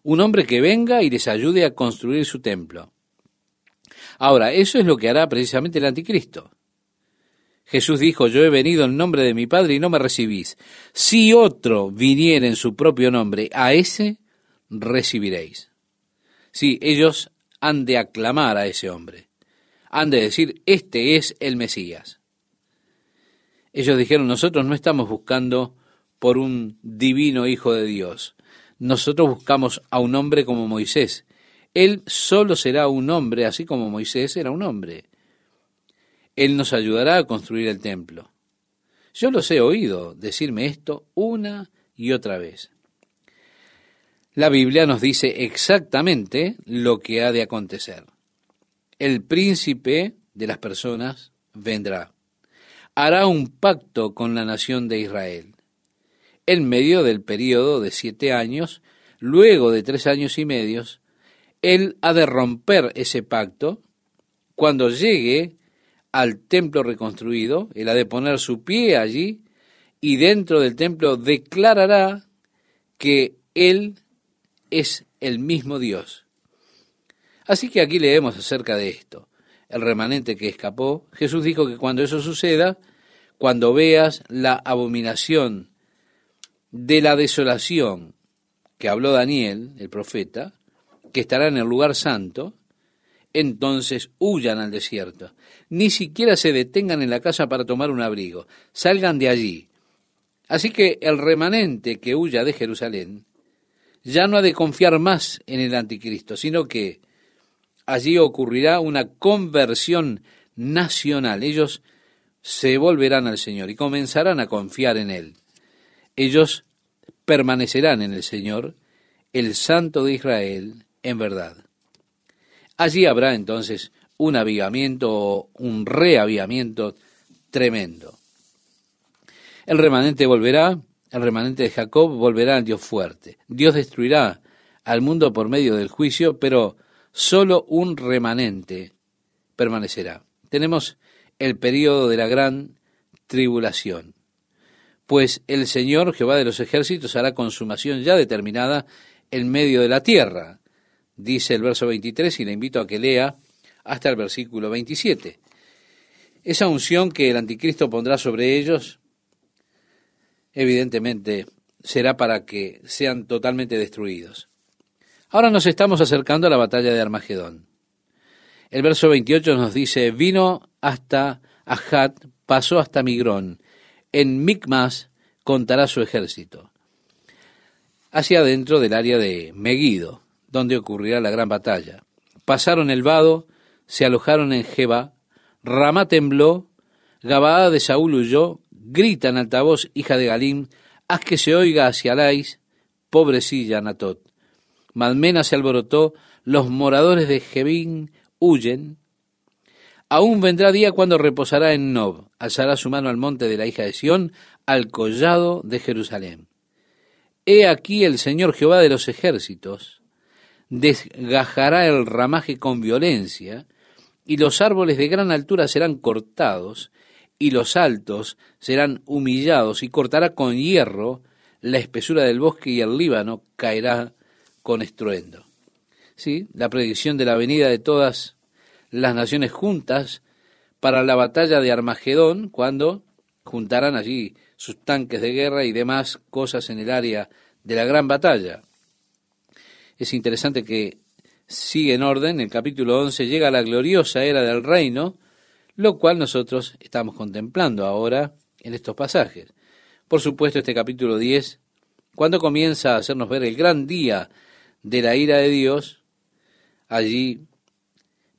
Un hombre que venga y les ayude a construir su templo. Ahora, eso es lo que hará precisamente el anticristo. Jesús dijo, yo he venido en nombre de mi Padre y no me recibís. Si otro viniera en su propio nombre, a ese recibiréis. Sí, ellos han de aclamar a ese hombre. Han de decir, este es el Mesías. Ellos dijeron, nosotros no estamos buscando por un divino Hijo de Dios. Nosotros buscamos a un hombre como Moisés. Él solo será un hombre, así como Moisés era un hombre. Él nos ayudará a construir el templo. Yo los he oído decirme esto una y otra vez. La Biblia nos dice exactamente lo que ha de acontecer. El príncipe de las personas vendrá. Hará un pacto con la nación de Israel. En medio del período de 7 años, luego de 3 años y medio, Él ha de romper ese pacto. Cuando llegue al templo reconstruido, Él ha de poner su pie allí y dentro del templo declarará que Él es el mismo Dios. Así que aquí leemos acerca de esto. El remanente que escapó, Jesús dijo que cuando eso suceda, cuando veas la abominación de la desolación que habló Daniel, el profeta, que estará en el lugar santo, entonces huyan al desierto. Ni siquiera se detengan en la casa para tomar un abrigo. Salgan de allí. Así que el remanente que huya de Jerusalén ya no ha de confiar más en el anticristo, sino que allí ocurrirá una conversión nacional. Ellos se volverán al Señor y comenzarán a confiar en Él. Ellos permanecerán en el Señor, el Santo de Israel, en verdad. Allí habrá entonces un avivamiento o un reavivamiento tremendo. El remanente volverá, el remanente de Jacob volverá al Dios fuerte. Dios destruirá al mundo por medio del juicio, pero solo un remanente permanecerá. Tenemos el período de la gran tribulación. Pues el Señor, Jehová de los ejércitos, hará consumación ya determinada en medio de la tierra, dice el verso 23, y le invito a que lea hasta el versículo 27. Esa unción que el anticristo pondrá sobre ellos, evidentemente, será para que sean totalmente destruidos. Ahora nos estamos acercando a la batalla de Armagedón. El verso 28 nos dice, vino hasta Ajat, pasó hasta Migrón, en Micmas contará su ejército. Hacia adentro del área de Meguido, donde ocurrirá la gran batalla. Pasaron el vado, se alojaron en Geba, Ramá tembló, Gabaa de Saúl huyó, grita en altavoz, hija de Galim, haz que se oiga hacia Lais, pobrecilla Anatot. Madmena se alborotó, los moradores de Jebín huyen. Aún vendrá día cuando reposará en Nob, alzará su mano al monte de la hija de Sión, al collado de Jerusalén. He aquí el Señor Jehová de los ejércitos desgajará el ramaje con violencia, y los árboles de gran altura serán cortados, y los altos serán humillados, y cortará con hierro la espesura del bosque, y el Líbano caerá con estruendo. Sí, la predicción de la venida de todas las naciones juntas para la batalla de Armagedón, cuando juntarán allí sus tanques de guerra y demás cosas en el área de la gran batalla. Es interesante que sigue en orden, el capítulo 11 llega a la gloriosa era del reino, lo cual nosotros estamos contemplando ahora en estos pasajes. Por supuesto, este capítulo 10, cuando comienza a hacernos ver el gran día de la ira de Dios, allí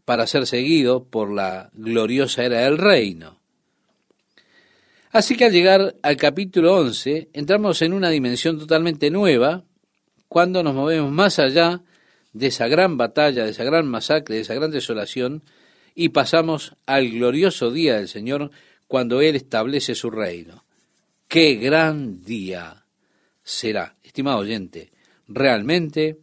para ser seguido por la gloriosa era del reino. Así que al llegar al capítulo 11, entramos en una dimensión totalmente nueva, cuando nos movemos más allá de esa gran batalla, de esa gran masacre, de esa gran desolación, y pasamos al glorioso día del Señor, cuando Él establece su reino. ¡Qué gran día será, estimado oyente! Realmente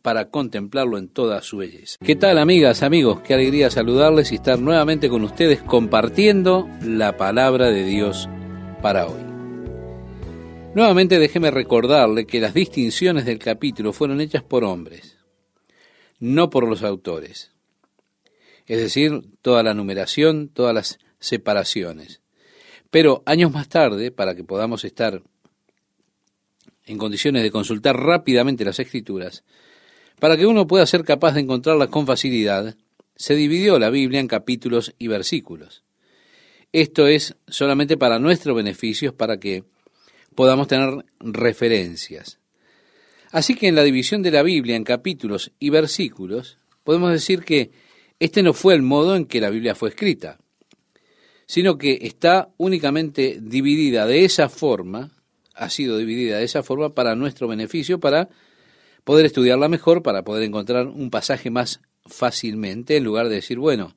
para contemplarlo en toda su belleza. ¿Qué tal, amigas, amigos? Qué alegría saludarles y estar nuevamente con ustedes compartiendo la palabra de Dios para hoy. Nuevamente déjeme recordarle que las distinciones del capítulo fueron hechas por hombres, no por los autores. Es decir, toda la numeración, todas las separaciones. Pero años más tarde, para que podamos estar en condiciones de consultar rápidamente las Escrituras, para que uno pueda ser capaz de encontrarlas con facilidad, se dividió la Biblia en capítulos y versículos. Esto es solamente para nuestro beneficio, para que podamos tener referencias. Así que en la división de la Biblia en capítulos y versículos, podemos decir que este no fue el modo en que la Biblia fue escrita, sino que está únicamente dividida de esa forma, ha sido dividida de esa forma para nuestro beneficio, para poder estudiarla mejor, para poder encontrar un pasaje más fácilmente, en lugar de decir, bueno,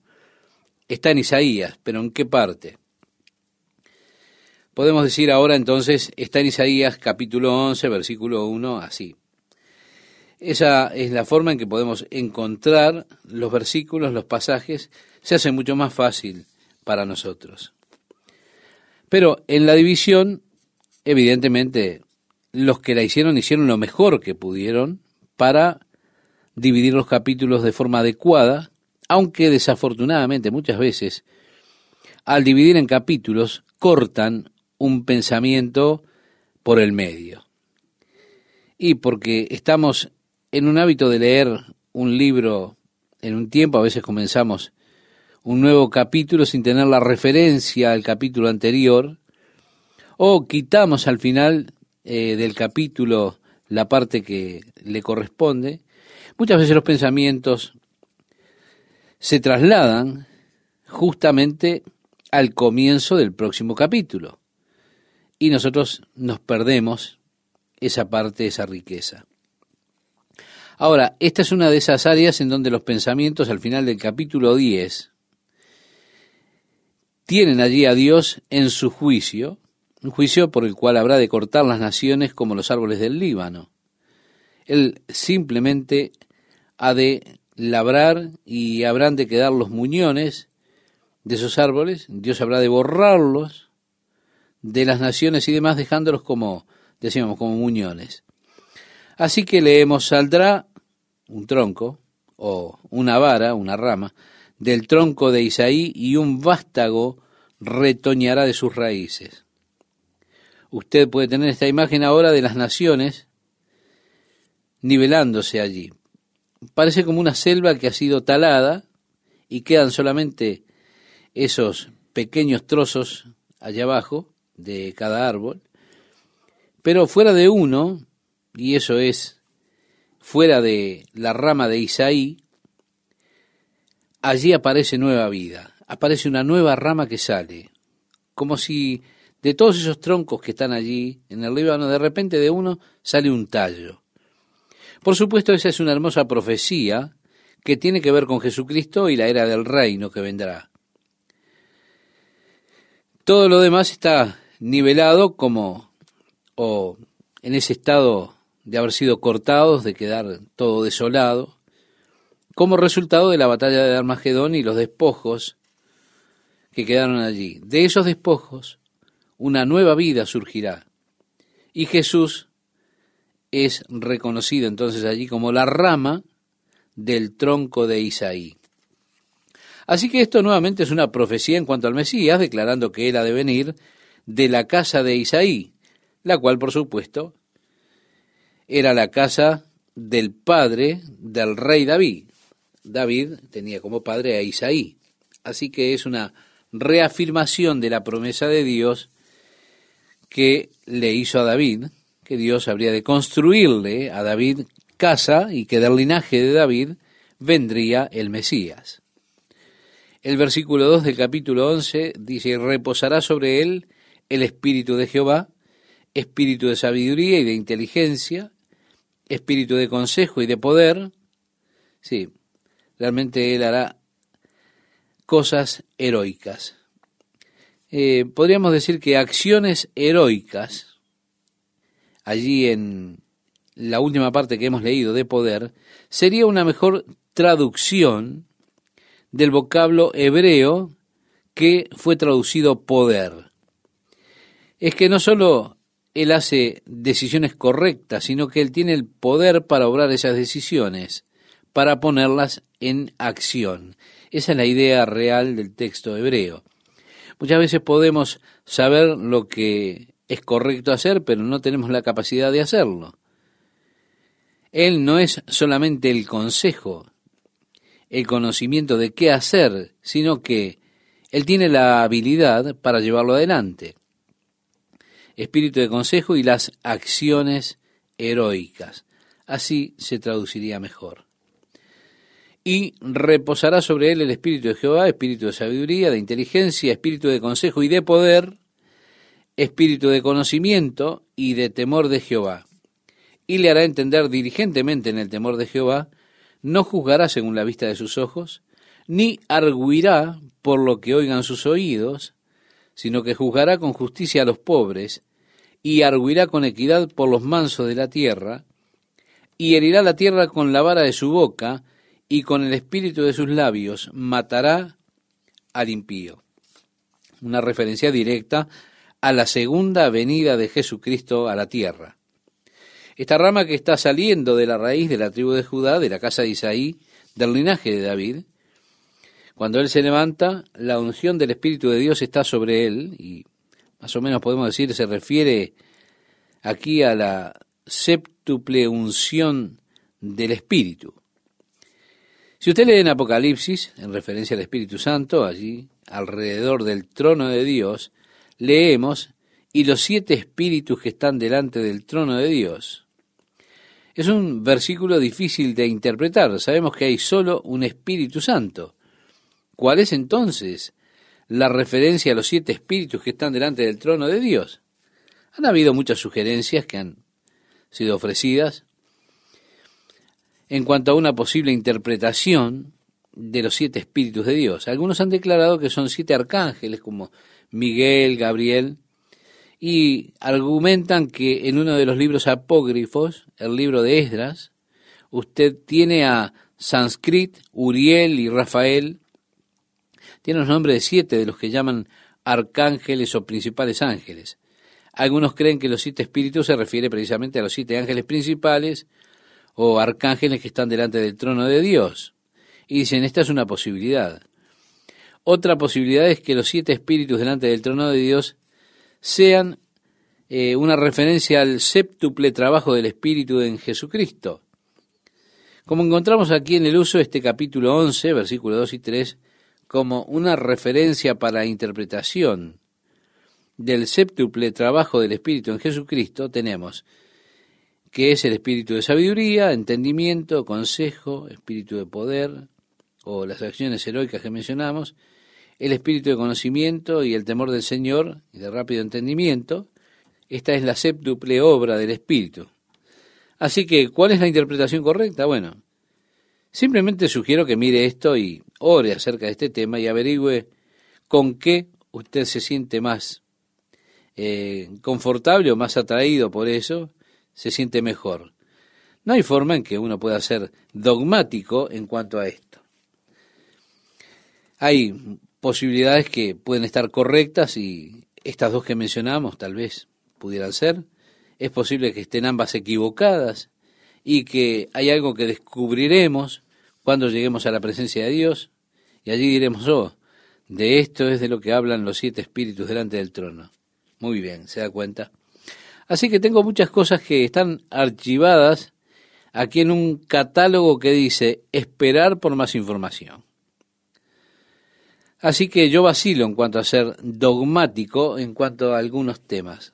está en Isaías, pero ¿en qué parte? Podemos decir ahora entonces, está en Isaías capítulo 11, versículo 1, así. Esa es la forma en que podemos encontrar los versículos, los pasajes, se hace mucho más fácil para nosotros. Pero en la división, evidentemente, los que la hicieron lo mejor que pudieron para dividir los capítulos de forma adecuada, aunque desafortunadamente muchas veces, al dividir en capítulos, cortan un pensamiento por el medio. Y porque estamos en un hábito de leer un libro en un tiempo, a veces comenzamos un nuevo capítulo sin tener la referencia al capítulo anterior, o quitamos al final del capítulo la parte que le corresponde. Muchas veces los pensamientos se trasladan justamente al comienzo del próximo capítulo y nosotros nos perdemos esa parte, esa riqueza. Ahora, esta es una de esas áreas en donde los pensamientos al final del capítulo 10 tienen allí a Dios en su juicio, un juicio por el cual habrá de cortar las naciones como los árboles del Líbano. Él simplemente ha de labrar y habrán de quedar los muñones de esos árboles. Dios habrá de borrarlos de las naciones y demás, dejándolos como, decíamos, como muñones. Así que leemos, saldrá un tronco o una vara, una rama, del tronco de Isaí y un vástago retoñará de sus raíces. Usted puede tener esta imagen ahora de las naciones nivelándose allí. Parece como una selva que ha sido talada y quedan solamente esos pequeños trozos allá abajo de cada árbol, pero fuera de uno, y eso es fuera de la rama de Isaí, allí aparece nueva vida, aparece una nueva rama que sale, como si de todos esos troncos que están allí en el Líbano, de repente de uno sale un tallo. Por supuesto, esa es una hermosa profecía que tiene que ver con Jesucristo y la era del reino que vendrá. Todo lo demás está nivelado como, o en ese estado de haber sido cortados, de quedar todo desolado, como resultado de la batalla de Armagedón y los despojos que quedaron allí. De esos despojos, una nueva vida surgirá. Y Jesús es reconocido entonces allí como la rama del tronco de Isaí. Así que esto nuevamente es una profecía en cuanto al Mesías, declarando que él ha de venir de la casa de Isaí, la cual, por supuesto, era la casa del padre del rey David. David tenía como padre a Isaí. Así que es una reafirmación de la promesa de Dios que le hizo a David, que Dios habría de construirle a David casa y que del linaje de David vendría el Mesías. El versículo 2 del capítulo 11 dice, y reposará sobre él el espíritu de Jehová, espíritu de sabiduría y de inteligencia, espíritu de consejo y de poder, sí, realmente Él hará cosas heroicas. Podríamos decir que acciones heroicas, allí en la última parte que hemos leído de poder, sería una mejor traducción del vocablo hebreo que fue traducido poder. Es que no solo Él hace decisiones correctas, sino que Él tiene el poder para obrar esas decisiones, para ponerlas en acción. Esa es la idea real del texto hebreo. Muchas veces podemos saber lo que es correcto hacer, pero no tenemos la capacidad de hacerlo. Él no es solamente el consejo, el conocimiento de qué hacer, sino que Él tiene la habilidad para llevarlo adelante. Espíritu de consejo y las acciones heroicas. Así se traduciría mejor. Y reposará sobre él el Espíritu de Jehová, Espíritu de sabiduría, de inteligencia, Espíritu de consejo y de poder, Espíritu de conocimiento y de temor de Jehová. Y le hará entender diligentemente en el temor de Jehová, no juzgará según la vista de sus ojos, ni arguirá por lo que oigan sus oídos, sino que juzgará con justicia a los pobres, y arguirá con equidad por los mansos de la tierra, y herirá la tierra con la vara de su boca, y con el espíritu de sus labios matará al impío. Una referencia directa a la segunda venida de Jesucristo a la tierra. Esta rama que está saliendo de la raíz de la tribu de Judá, de la casa de Isaí, del linaje de David, cuando él se levanta, la unción del Espíritu de Dios está sobre él, y más o menos podemos decir, se refiere aquí a la séptuple unción del Espíritu. Si usted lee en Apocalipsis, en referencia al Espíritu Santo, allí, alrededor del trono de Dios, leemos, y los 7 espíritus que están delante del trono de Dios. Es un versículo difícil de interpretar. Sabemos que hay solo un Espíritu Santo. ¿Cuál es entonces la referencia a los 7 espíritus que están delante del trono de Dios? Han habido muchas sugerencias que han sido ofrecidas en cuanto a una posible interpretación de los 7 espíritus de Dios. Algunos han declarado que son 7 arcángeles como Miguel, Gabriel, y argumentan que en uno de los libros apócrifos, el libro de Esdras, usted tiene a Sanskrit, Uriel y Rafael, tiene los nombres de 7 de los que llaman arcángeles o principales ángeles. Algunos creen que los 7 espíritus se refiere precisamente a los 7 ángeles principales o arcángeles que están delante del trono de Dios. Y dicen, esta es una posibilidad. Otra posibilidad es que los 7 espíritus delante del trono de Dios sean una referencia al séptuple trabajo del Espíritu en Jesucristo. Como encontramos aquí en el uso de este capítulo 11, versículos 2 y 3, como una referencia para la interpretación del séptuple trabajo del Espíritu en Jesucristo, tenemos que es el espíritu de sabiduría, entendimiento, consejo, espíritu de poder, o las acciones heroicas que mencionamos, el espíritu de conocimiento y el temor del Señor y de rápido entendimiento. Esta es la séptuple obra del Espíritu. Así que, ¿cuál es la interpretación correcta? Bueno, simplemente sugiero que mire esto y ore acerca de este tema y averigüe con qué usted se siente más confortable o más atraído por eso, se siente mejor. No hay forma en que uno pueda ser dogmático en cuanto a esto. Hay posibilidades que pueden estar correctas y estas dos que mencionamos tal vez pudieran ser. Es posible que estén ambas equivocadas y que hay algo que descubriremos cuando lleguemos a la presencia de Dios y allí diremos, oh, de esto es de lo que hablan los 7 espíritus delante del trono. Muy bien, ¿se da cuenta? Así que tengo muchas cosas que están archivadas aquí en un catálogo que dice esperar por más información. Así que yo vacilo en cuanto a ser dogmático en cuanto a algunos temas.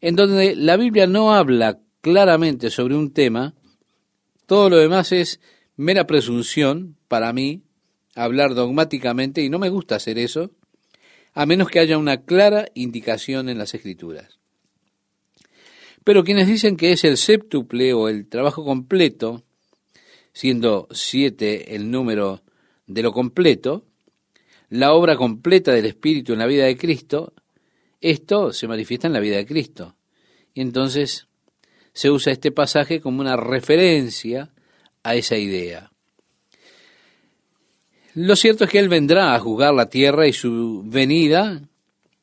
En donde la Biblia no habla claramente sobre un tema, todo lo demás es mera presunción para mí, hablar dogmáticamente, y no me gusta hacer eso, a menos que haya una clara indicación en las Escrituras. Pero quienes dicen que es el séptuple o el trabajo completo, siendo 7 el número de lo completo, la obra completa del Espíritu en la vida de Cristo, esto se manifiesta en la vida de Cristo. Y entonces se usa este pasaje como una referencia a esa idea. Lo cierto es que Él vendrá a juzgar la tierra y su venida,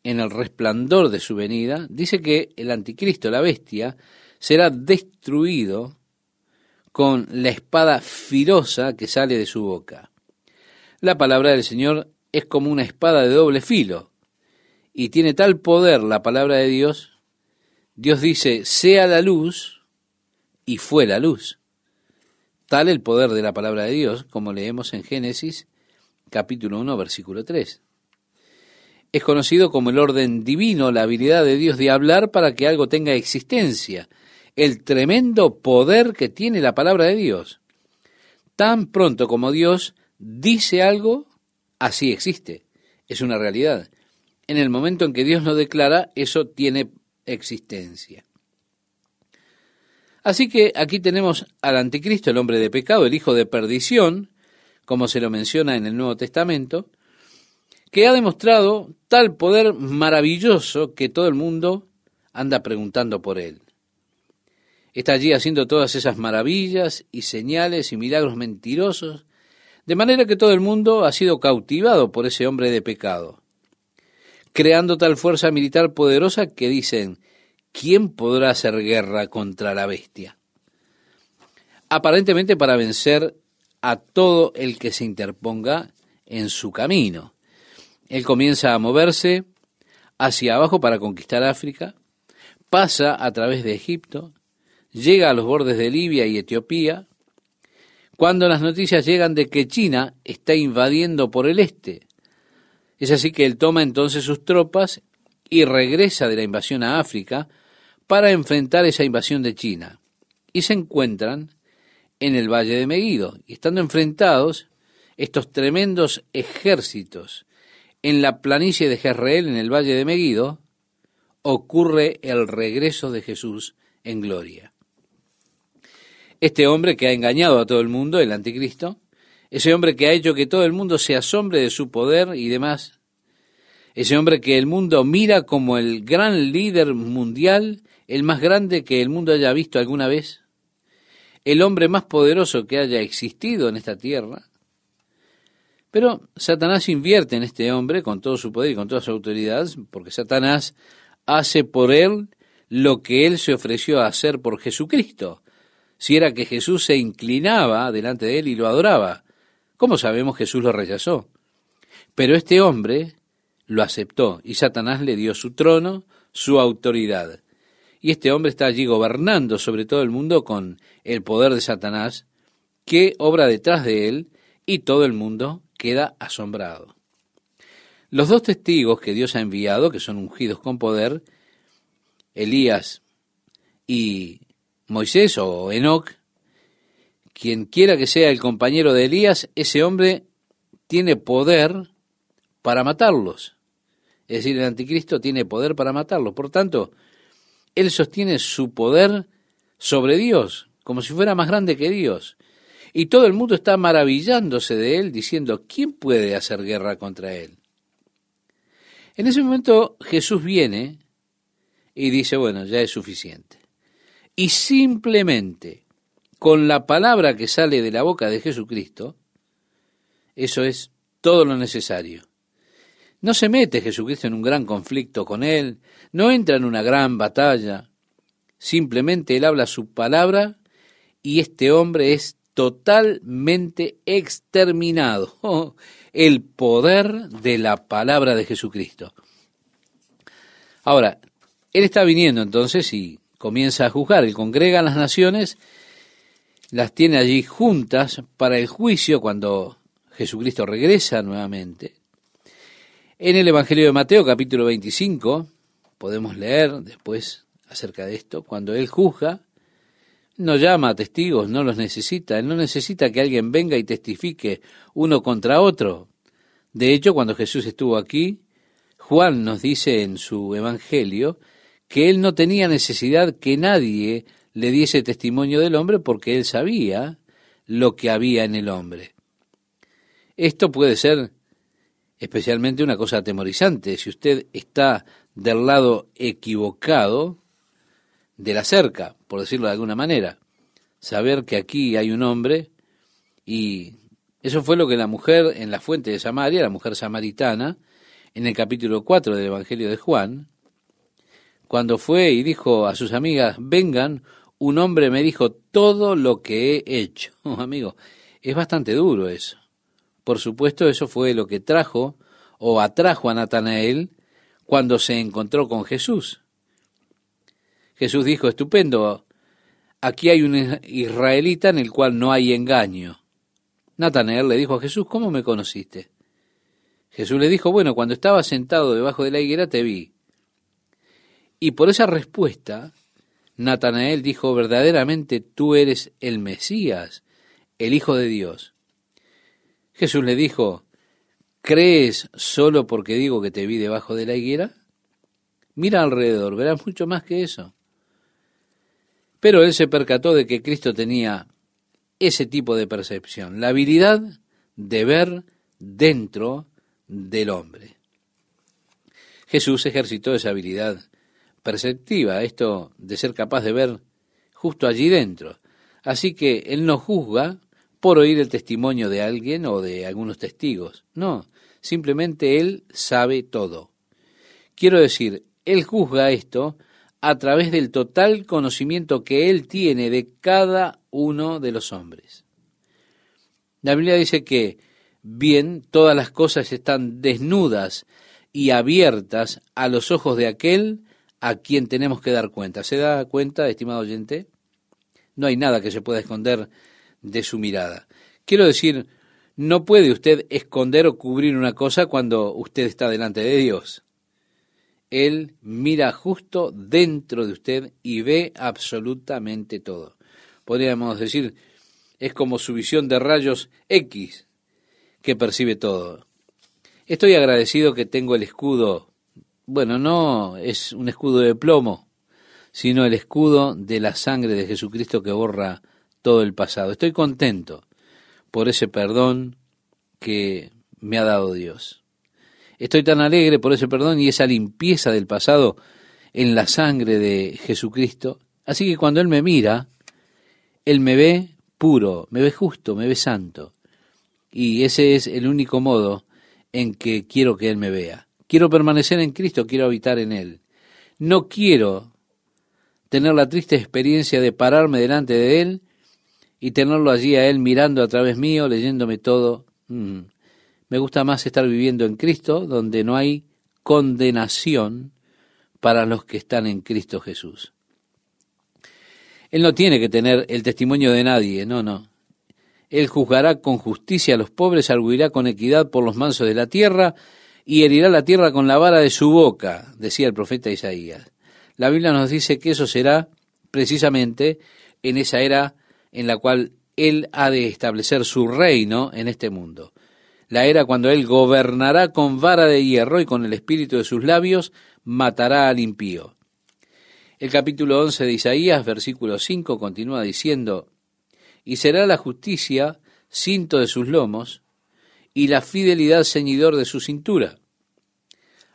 en el resplandor de su venida, dice que el anticristo, la bestia, será destruido con la espada filosa que sale de su boca. La palabra del Señor es como una espada de doble filo y tiene tal poder la palabra de Dios. Dios dice, sea la luz, y fue la luz. Tal el poder de la palabra de Dios, como leemos en Génesis, capítulo 1, versículo 3. Es conocido como el orden divino, la habilidad de Dios de hablar para que algo tenga existencia, el tremendo poder que tiene la palabra de Dios. Tan pronto como Dios dice algo, así existe, es una realidad. En el momento en que Dios lo declara, eso tiene existencia. Así que aquí tenemos al anticristo, el hombre de pecado, el hijo de perdición, como se lo menciona en el Nuevo Testamento, que ha demostrado tal poder maravilloso que todo el mundo anda preguntando por él. Está allí haciendo todas esas maravillas y señales y milagros mentirosos, de manera que todo el mundo ha sido cautivado por ese hombre de pecado, creando tal fuerza militar poderosa que dicen, ¿quién podrá hacer guerra contra la bestia? Aparentemente para vencer a todo el que se interponga en su camino. Él comienza a moverse hacia abajo para conquistar África, pasa a través de Egipto, llega a los bordes de Libia y Etiopía, cuando las noticias llegan de que China está invadiendo por el este. Es así que él toma entonces sus tropas y regresa de la invasión a África para enfrentar esa invasión de China. Y se encuentran en el Valle de Meguido, y estando enfrentados estos tremendos ejércitos en la planicie de Jezreel, en el Valle de Meguido, ocurre el regreso de Jesús en gloria. Este hombre que ha engañado a todo el mundo, el anticristo, ese hombre que ha hecho que todo el mundo se asombre de su poder y demás, ese hombre que el mundo mira como el gran líder mundial, el más grande que el mundo haya visto alguna vez, el hombre más poderoso que haya existido en esta tierra. Pero Satanás invierte en este hombre con todo su poder y con toda su autoridad, porque Satanás hace por él lo que él se ofreció a hacer por Jesucristo. Si era que Jesús se inclinaba delante de él y lo adoraba, ¿cómo sabemos Jesús lo rechazó? Pero este hombre lo aceptó y Satanás le dio su trono, su autoridad. Y este hombre está allí gobernando sobre todo el mundo con el poder de Satanás, que obra detrás de él, y todo el mundo queda asombrado. Los dos testigos que Dios ha enviado, que son ungidos con poder, Elías y Moisés o Enoc, quien quiera que sea el compañero de Elías, ese hombre tiene poder para matarlos. Es decir, el anticristo tiene poder para matarlos. Por tanto, él sostiene su poder sobre Dios, como si fuera más grande que Dios. Y todo el mundo está maravillándose de él, diciendo, ¿quién puede hacer guerra contra él? En ese momento Jesús viene y dice, bueno, ya es suficiente. Y simplemente con la palabra que sale de la boca de Jesucristo, eso es todo lo necesario. No se mete Jesucristo en un gran conflicto con él, no entra en una gran batalla, simplemente él habla su palabra y este hombre es totalmente exterminado. Oh, el poder de la palabra de Jesucristo. Ahora, él está viniendo entonces y comienza a juzgar. Él congrega a las naciones, las tiene allí juntas para el juicio cuando Jesucristo regresa nuevamente. En el Evangelio de Mateo, capítulo 25, podemos leer después acerca de esto, cuando él juzga, no llama a testigos, no los necesita, él no necesita que alguien venga y testifique uno contra otro. De hecho, cuando Jesús estuvo aquí, Juan nos dice en su Evangelio que él no tenía necesidad que nadie le diese testimonio del hombre porque él sabía lo que había en el hombre. Esto puede ser especialmente una cosa atemorizante si usted está del lado equivocado de la cerca, por decirlo de alguna manera. Saber que aquí hay un hombre, y eso fue lo que la mujer en la fuente de Samaria, la mujer samaritana, en el capítulo 4 del Evangelio de Juan, cuando fue y dijo a sus amigas, vengan, un hombre me dijo todo lo que he hecho. Amigo, es bastante duro eso. Por supuesto, eso fue lo que trajo o atrajo a Natanael cuando se encontró con Jesús. Jesús dijo, estupendo, aquí hay un israelita en el cual no hay engaño. Natanael le dijo a Jesús, ¿cómo me conociste? Jesús le dijo, bueno, cuando estaba sentado debajo de la higuera te vi. Y por esa respuesta, Natanael dijo, verdaderamente tú eres el Mesías, el Hijo de Dios. Jesús le dijo, ¿crees solo porque digo que te vi debajo de la higuera? Mira alrededor, verás mucho más que eso. Pero él se percató de que Cristo tenía ese tipo de percepción, la habilidad de ver dentro del hombre. Jesús ejercitó esa habilidad perceptiva, esto de ser capaz de ver justo allí dentro. Así que él no juzga por oír el testimonio de alguien o de algunos testigos. No, simplemente él sabe todo. Quiero decir, él juzga esto a través del total conocimiento que él tiene de cada uno de los hombres. La Biblia dice que, bien, todas las cosas están desnudas y abiertas a los ojos de aquel a quien tenemos que dar cuenta. ¿Se da cuenta, estimado oyente? No hay nada que se pueda esconder de su mirada. Quiero decir, no puede usted esconder o cubrir una cosa cuando usted está delante de Dios. Él mira justo dentro de usted y ve absolutamente todo. Podríamos decir, es como su visión de rayos X que percibe todo. Estoy agradecido que tengo el escudo. Bueno, no es un escudo de plomo, sino el escudo de la sangre de Jesucristo que borra todo el pasado. Estoy contento por ese perdón que me ha dado Dios. Estoy tan alegre por ese perdón y esa limpieza del pasado en la sangre de Jesucristo. Así que cuando Él me mira, Él me ve puro, me ve justo, me ve santo. Y ese es el único modo en que quiero que Él me vea. Quiero permanecer en Cristo, quiero habitar en Él. No quiero tener la triste experiencia de pararme delante de Él y tenerlo allí a Él mirando a través mío, leyéndome todo. Me gusta más estar viviendo en Cristo, donde no hay condenación para los que están en Cristo Jesús. Él no tiene que tener el testimonio de nadie, no. Él juzgará con justicia a los pobres, arguirá con equidad por los mansos de la tierra y herirá la tierra con la vara de su boca, decía el profeta Isaías. La Biblia nos dice que eso será precisamente en esa era en la cual Él ha de establecer su reino en este mundo. La era cuando Él gobernará con vara de hierro y con el espíritu de sus labios matará al impío. El capítulo 11 de Isaías, versículo 5, continúa diciendo, y será la justicia cinto de sus lomos y la fidelidad ceñidor de su cintura.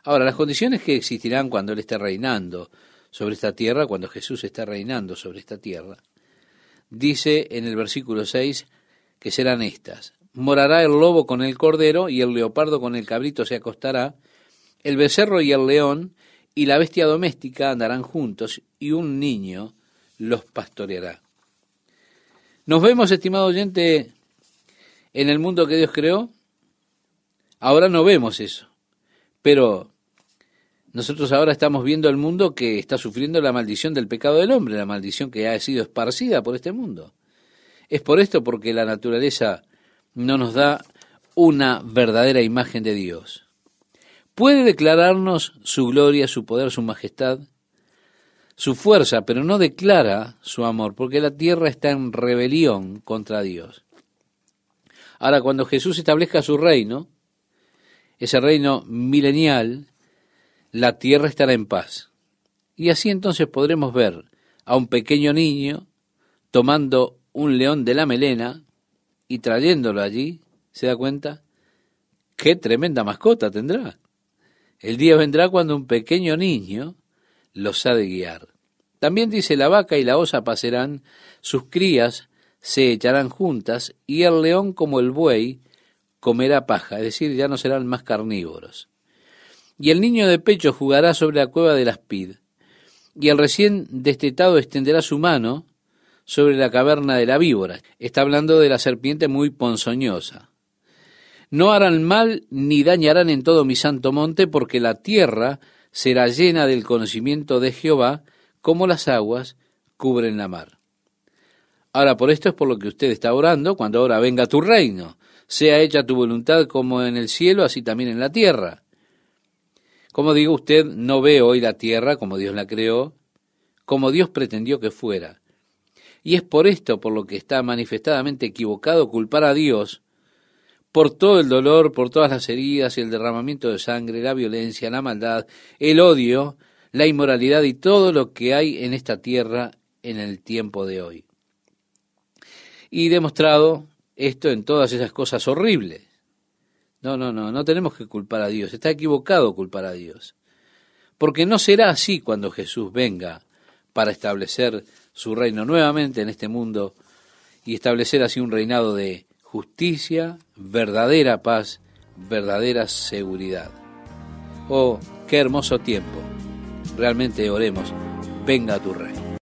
Ahora, las condiciones que existirán cuando Él esté reinando sobre esta tierra, cuando Jesús esté reinando sobre esta tierra, dice en el versículo 6 que serán estas. Morará el lobo con el cordero y el leopardo con el cabrito se acostará, el becerro y el león y la bestia doméstica andarán juntos y un niño los pastoreará. ¿Nos vemos, estimado oyente, en el mundo que Dios creó? Ahora no vemos eso, pero nosotros ahora estamos viendo el mundo que está sufriendo la maldición del pecado del hombre, la maldición que ha sido esparcida por este mundo. Es por esto porque la naturaleza no nos da una verdadera imagen de Dios. Puede declararnos su gloria, su poder, su majestad, su fuerza, pero no declara su amor, porque la tierra está en rebelión contra Dios. Ahora, cuando Jesús establezca su reino, ese reino milenial, la tierra estará en paz. Y así entonces podremos ver a un pequeño niño tomando un león de la melena y trayéndolo allí. ¿Se da cuenta? ¡Qué tremenda mascota tendrá! El día vendrá cuando un pequeño niño los ha de guiar. También dice, la vaca y la osa pasarán, sus crías se echarán juntas, y el león como el buey comerá paja, es decir, ya no serán más carnívoros. Y el niño de pecho jugará sobre la cueva del aspid, y el recién destetado extenderá su mano sobre la caverna de la víbora. Está hablando de la serpiente muy ponzoñosa. No harán mal ni dañarán en todo mi santo monte, porque la tierra será llena del conocimiento de Jehová, como las aguas cubren la mar. Ahora, por esto es por lo que usted está orando, cuando ahora venga tu reino. Sea hecha tu voluntad como en el cielo, así también en la tierra. Como digo, usted no ve hoy la tierra como Dios la creó, como Dios pretendió que fuera. Y es por esto por lo que está manifestadamente equivocado culpar a Dios por todo el dolor, por todas las heridas y el derramamiento de sangre, la violencia, la maldad, el odio, la inmoralidad y todo lo que hay en esta tierra en el tiempo de hoy. Y demostrado esto en todas esas cosas horribles. No tenemos que culpar a Dios, está equivocado culpar a Dios. Porque no será así cuando Jesús venga para establecer su reino nuevamente en este mundo y establecer así un reinado de justicia, verdadera paz, verdadera seguridad. Oh, qué hermoso tiempo. Realmente oremos, venga a tu reino.